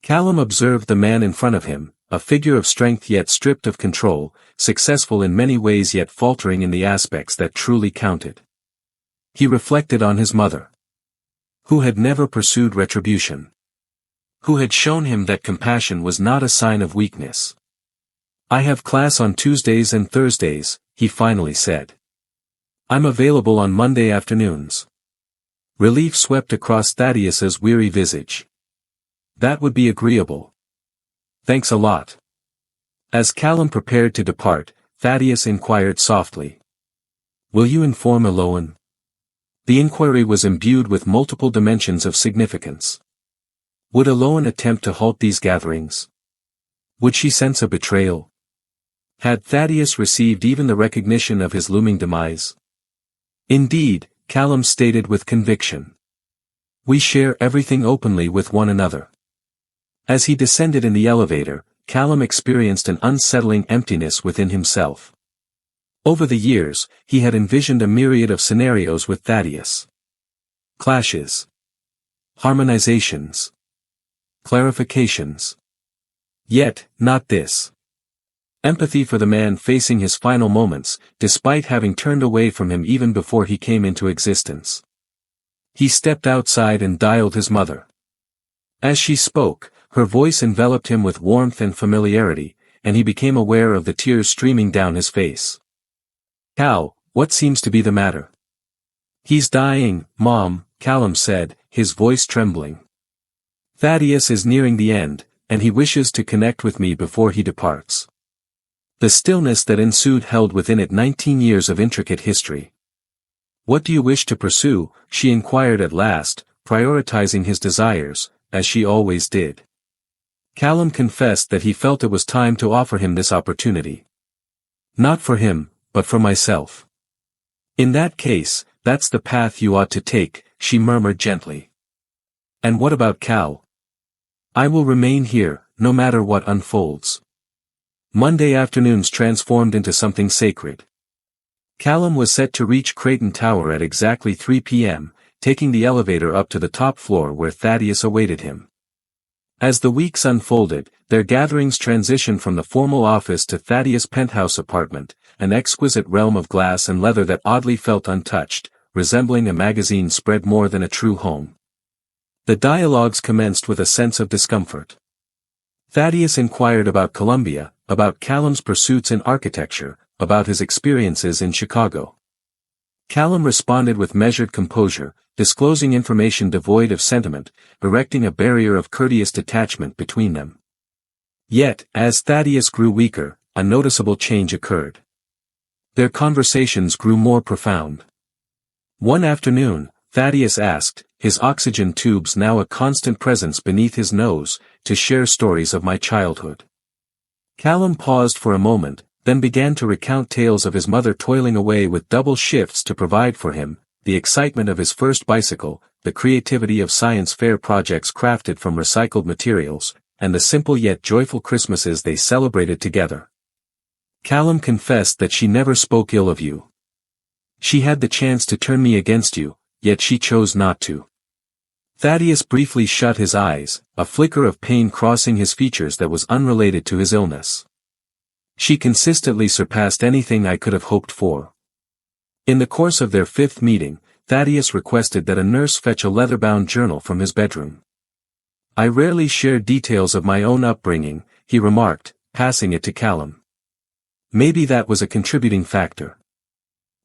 Speaker 1: Callum observed the man in front of him, a figure of strength yet stripped of control, successful in many ways yet faltering in the aspects that truly counted. He reflected on his mother. Who had never pursued retribution. Who had shown him that compassion was not a sign of weakness. I have class on Tuesdays and Thursdays, he finally said. I'm available on Monday afternoons. Relief swept across Thaddeus's weary visage. That would be agreeable. Thanks a lot. As Callum prepared to depart, Thaddeus inquired softly. Will you inform Eloan? The inquiry was imbued with multiple dimensions of significance. Would Eloan attempt to halt these gatherings? Would she sense a betrayal? Had Thaddeus received even the recognition of his looming demise? Indeed, Callum stated with conviction. We share everything openly with one another. As he descended in the elevator, Callum experienced an unsettling emptiness within himself. Over the years, he had envisioned a myriad of scenarios with Thaddeus. Clashes. Harmonizations. Clarifications. Yet, not this. Empathy for the man facing his final moments, despite having turned away from him even before he came into existence. He stepped outside and dialed his mother. As she spoke, her voice enveloped him with warmth and familiarity, and he became aware of the tears streaming down his face. Cal, what seems to be the matter? He's dying, Mom, Callum said, his voice trembling. Thaddeus is nearing the end, and he wishes to connect with me before he departs. The stillness that ensued held within it 19 years of intricate history. What do you wish to pursue? She inquired at last, prioritizing his desires, as she always did. Callum confessed that he felt it was time to offer him this opportunity. Not for him, but for myself. In that case, that's the path you ought to take, she murmured gently. And what about Cal? I will remain here, no matter what unfolds. Monday afternoons transformed into something sacred. Callum was set to reach Creighton Tower at exactly 3 p.m., taking the elevator up to the top floor where Thaddeus awaited him. As the weeks unfolded, their gatherings transitioned from the formal office to Thaddeus' penthouse apartment, an exquisite realm of glass and leather that oddly felt untouched, resembling a magazine spread more than a true home. The dialogues commenced with a sense of discomfort. Thaddeus inquired about Columbia, about Callum's pursuits in architecture, about his experiences in Chicago. Callum responded with measured composure, disclosing information devoid of sentiment, erecting a barrier of courteous detachment between them. Yet, as Thaddeus grew weaker, a noticeable change occurred. Their conversations grew more profound. One afternoon, Thaddeus asked, his oxygen tubes now a constant presence beneath his nose, to share stories of my childhood. Callum paused for a moment, then began to recount tales of his mother toiling away with double shifts to provide for him, the excitement of his first bicycle, the creativity of science fair projects crafted from recycled materials, and the simple yet joyful Christmases they celebrated together. Callum confessed that she never spoke ill of you. She had the chance to turn me against you, yet she chose not to. Thaddeus briefly shut his eyes, a flicker of pain crossing his features that was unrelated to his illness. She consistently surpassed anything I could have hoped for. In the course of their fifth meeting, Thaddeus requested that a nurse fetch a leather-bound journal from his bedroom. I rarely shared details of my own upbringing, he remarked, passing it to Callum. Maybe that was a contributing factor.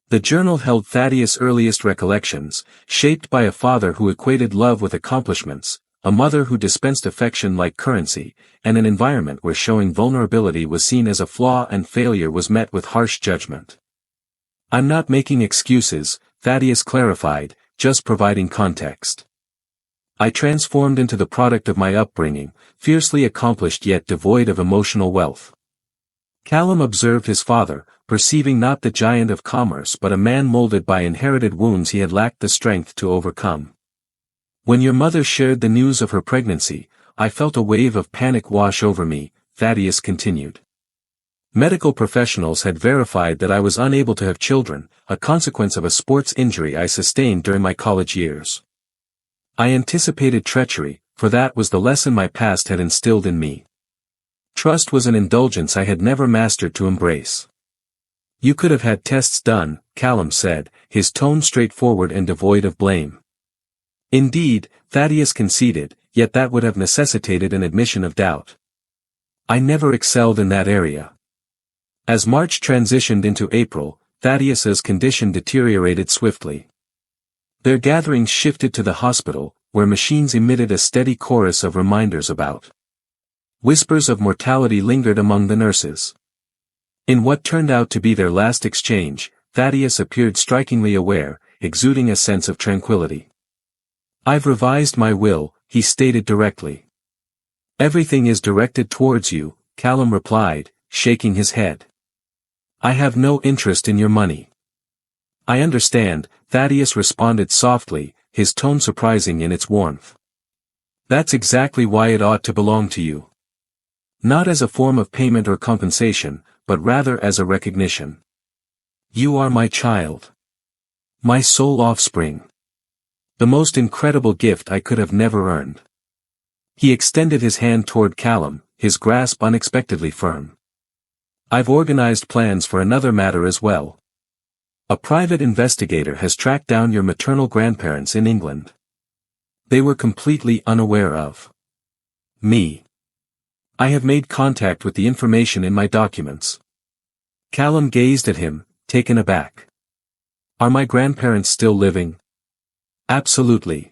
Speaker 1: The journal held Thaddeus' earliest recollections, shaped by a father who equated love with accomplishments, a mother who dispensed affection like currency, and an environment where showing vulnerability was seen as a flaw and failure was met with harsh judgment. I'm not making excuses, Thaddeus clarified, just providing context. I transformed into the product of my upbringing, fiercely accomplished yet devoid of emotional wealth. Callum observed his father, perceiving not the giant of commerce but a man molded by inherited wounds he had lacked the strength to overcome. When your mother shared the news of her pregnancy, I felt a wave of panic wash over me, Thaddeus continued. Medical professionals had verified that I was unable to have children, a consequence of a sports injury I sustained during my college years. I anticipated treachery, for that was the lesson my past had instilled in me. Trust was an indulgence I had never mastered to embrace. You could have had tests done, Callum said, his tone straightforward and devoid of blame. Indeed, Thaddeus conceded, yet that would have necessitated an admission of doubt. I never excelled in that area. As March transitioned into April, Thaddeus's condition deteriorated swiftly. Their gatherings shifted to the hospital, where machines emitted a steady chorus of reminders about. Whispers of mortality lingered among the nurses. In what turned out to be their last exchange, Thaddeus appeared strikingly aware, exuding a sense of tranquility. "I've revised my will," he stated directly. "Everything is directed towards you," Callum replied, shaking his head. "I have no interest in your money." "I understand," Thaddeus responded softly, his tone surprising in its warmth. "That's exactly why it ought to belong to you. Not as a form of payment or compensation, but rather as a recognition. You are my child. My sole offspring. The most incredible gift I could have never earned." He extended his hand toward Callum, his grasp unexpectedly firm. "I've organized plans for another matter as well. A private investigator has tracked down your maternal grandparents in England. They were completely unaware of me. I have made contact with the information in my documents." Callum gazed at him, taken aback. "Are my grandparents still living?" "Absolutely."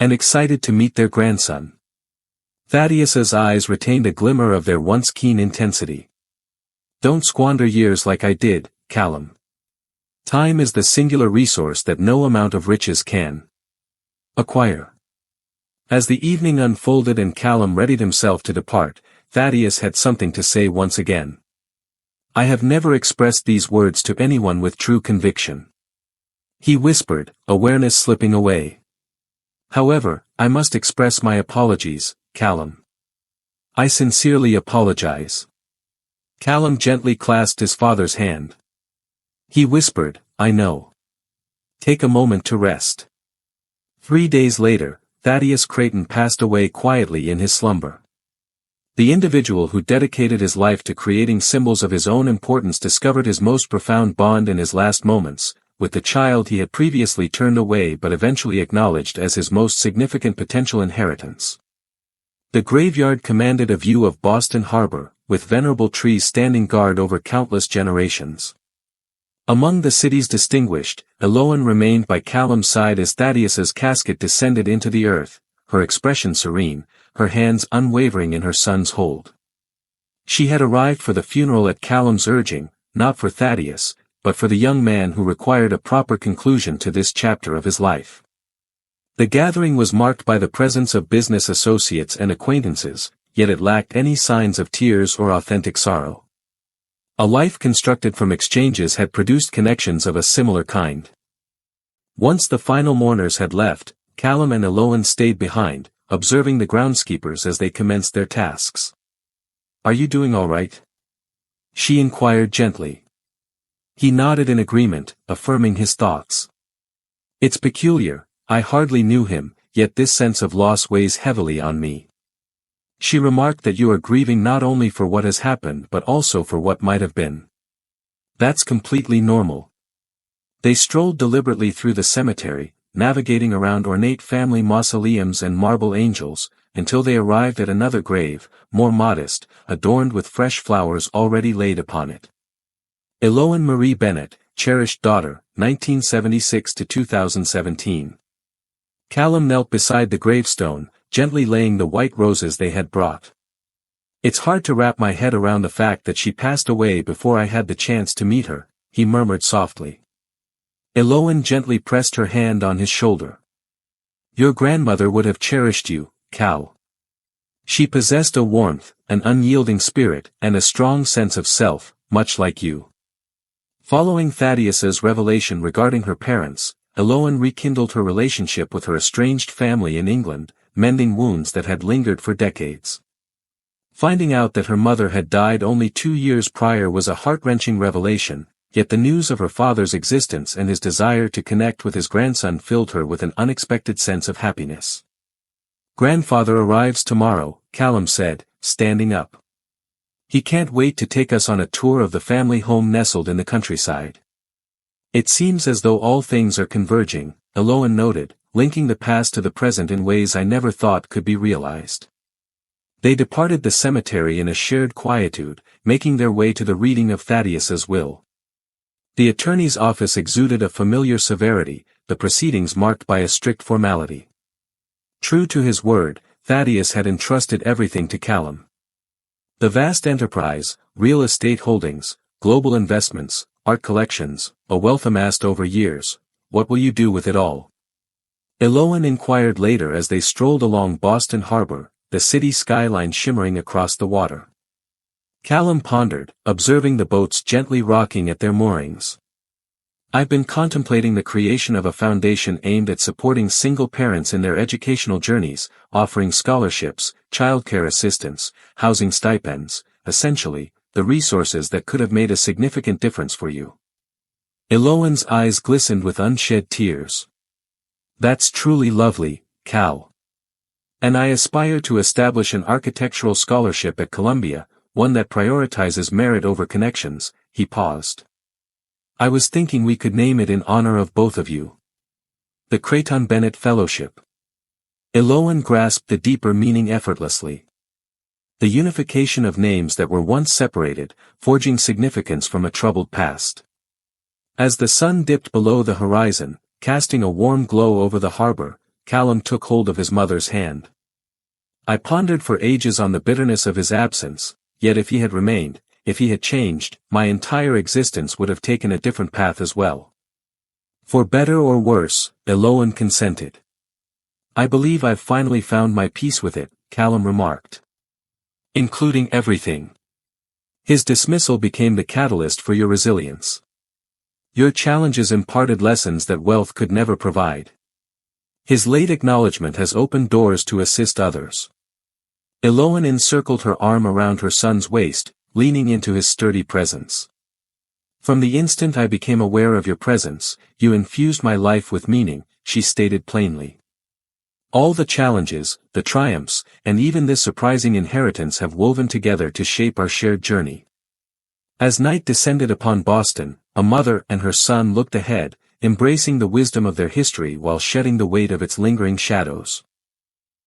Speaker 1: "And excited to meet their grandson?" Thaddeus's eyes retained a glimmer of their once keen intensity. "Don't squander years like I did, Callum. Time is the singular resource that no amount of riches can acquire." As the evening unfolded and Callum readied himself to depart, Thaddeus had something to say once again. "I have never expressed these words to anyone with true conviction," he whispered, awareness slipping away. "However, I must express my apologies, Callum. I sincerely apologize." Callum gently clasped his father's hand. He whispered, "I know. Take a moment to rest." 3 days later, Thaddeus Creighton passed away quietly in his slumber. The individual who dedicated his life to creating symbols of his own importance discovered his most profound bond in his last moments, with the child he had previously turned away but eventually acknowledged as his most significant potential inheritance. The graveyard commanded a view of Boston Harbor, with venerable trees standing guard over countless generations. Among the city's distinguished, Eloan remained by Callum's side as Thaddeus's casket descended into the earth, her expression serene, her hands unwavering in her son's hold. She had arrived for the funeral at Callum's urging, not for Thaddeus, but for the young man who required a proper conclusion to this chapter of his life. The gathering was marked by the presence of business associates and acquaintances, yet it lacked any signs of tears or authentic sorrow. A life constructed from exchanges had produced connections of a similar kind. Once the final mourners had left, Callum and Eloan stayed behind, observing the groundskeepers as they commenced their tasks. "Are you doing all right?" she inquired gently. He nodded in agreement, affirming his thoughts. "It's peculiar, I hardly knew him, yet this sense of loss weighs heavily on me." She remarked that you are grieving not only for what has happened but also for what might have been. "That's completely normal." They strolled deliberately through the cemetery, navigating around ornate family mausoleums and marble angels, until they arrived at another grave, more modest, adorned with fresh flowers already laid upon it. Eloan Marie Bennett, cherished daughter, 1976 to 2017. Callum knelt beside the gravestone, gently laying the white roses they had brought. "It's hard to wrap my head around the fact that she passed away before I had the chance to meet her," he murmured softly. Eloan gently pressed her hand on his shoulder. "Your grandmother would have cherished you, Cal. She possessed a warmth, an unyielding spirit, and a strong sense of self, much like you." Following Thaddeus's revelation regarding her parents, Eloan rekindled her relationship with her estranged family in England, mending wounds that had lingered for decades. Finding out that her mother had died only 2 years prior was a heart-wrenching revelation, yet the news of her father's existence and his desire to connect with his grandson filled her with an unexpected sense of happiness. "Grandfather arrives tomorrow," Callum said, standing up. "He can't wait to take us on a tour of the family home nestled in the countryside." "It seems as though all things are converging," Eloan noted, linking the past to the present in ways I never thought could be realized. They departed the cemetery in a shared quietude, making their way to the reading of Thaddeus's will. The attorney's office exuded a familiar severity, the proceedings marked by a strict formality. True to his word, Thaddeus had entrusted everything to Callum. The vast enterprise, real estate holdings, global investments, art collections, a wealth amassed over years, what will you do with it all? Eloan inquired later as they strolled along Boston Harbor, the city skyline shimmering across the water. Callum pondered, observing the boats gently rocking at their moorings. I've been contemplating the creation of a foundation aimed at supporting single parents in their educational journeys, offering scholarships, childcare assistance, housing stipends, essentially, the resources that could have made a significant difference for you. Eloan's eyes glistened with unshed tears. That's truly lovely, Cal. And I aspire to establish an architectural scholarship at Columbia, one that prioritizes merit over connections. He paused. I was thinking we could name it in honor of both of you. The Creighton Bennett Fellowship. Eloan grasped the deeper meaning effortlessly. The unification of names that were once separated, forging significance from a troubled past. As the sun dipped below the horizon, casting a warm glow over the harbor, Callum took hold of his mother's hand. I pondered for ages on the bitterness of his absence, yet if he had remained, if he had changed, my entire existence would have taken a different path as well. For better or worse, Eloan consented. I believe I've finally found my peace with it, Callum remarked. Including everything. His dismissal became the catalyst for your resilience. Your challenges imparted lessons that wealth could never provide. His late acknowledgement has opened doors to assist others. Eloan encircled her arm around her son's waist, leaning into his sturdy presence. From the instant I became aware of your presence, you infused my life with meaning, she stated plainly. All the challenges, the triumphs, and even this surprising inheritance have woven together to shape our shared journey. As night descended upon Boston, a mother and her son looked ahead, embracing the wisdom of their history while shedding the weight of its lingering shadows.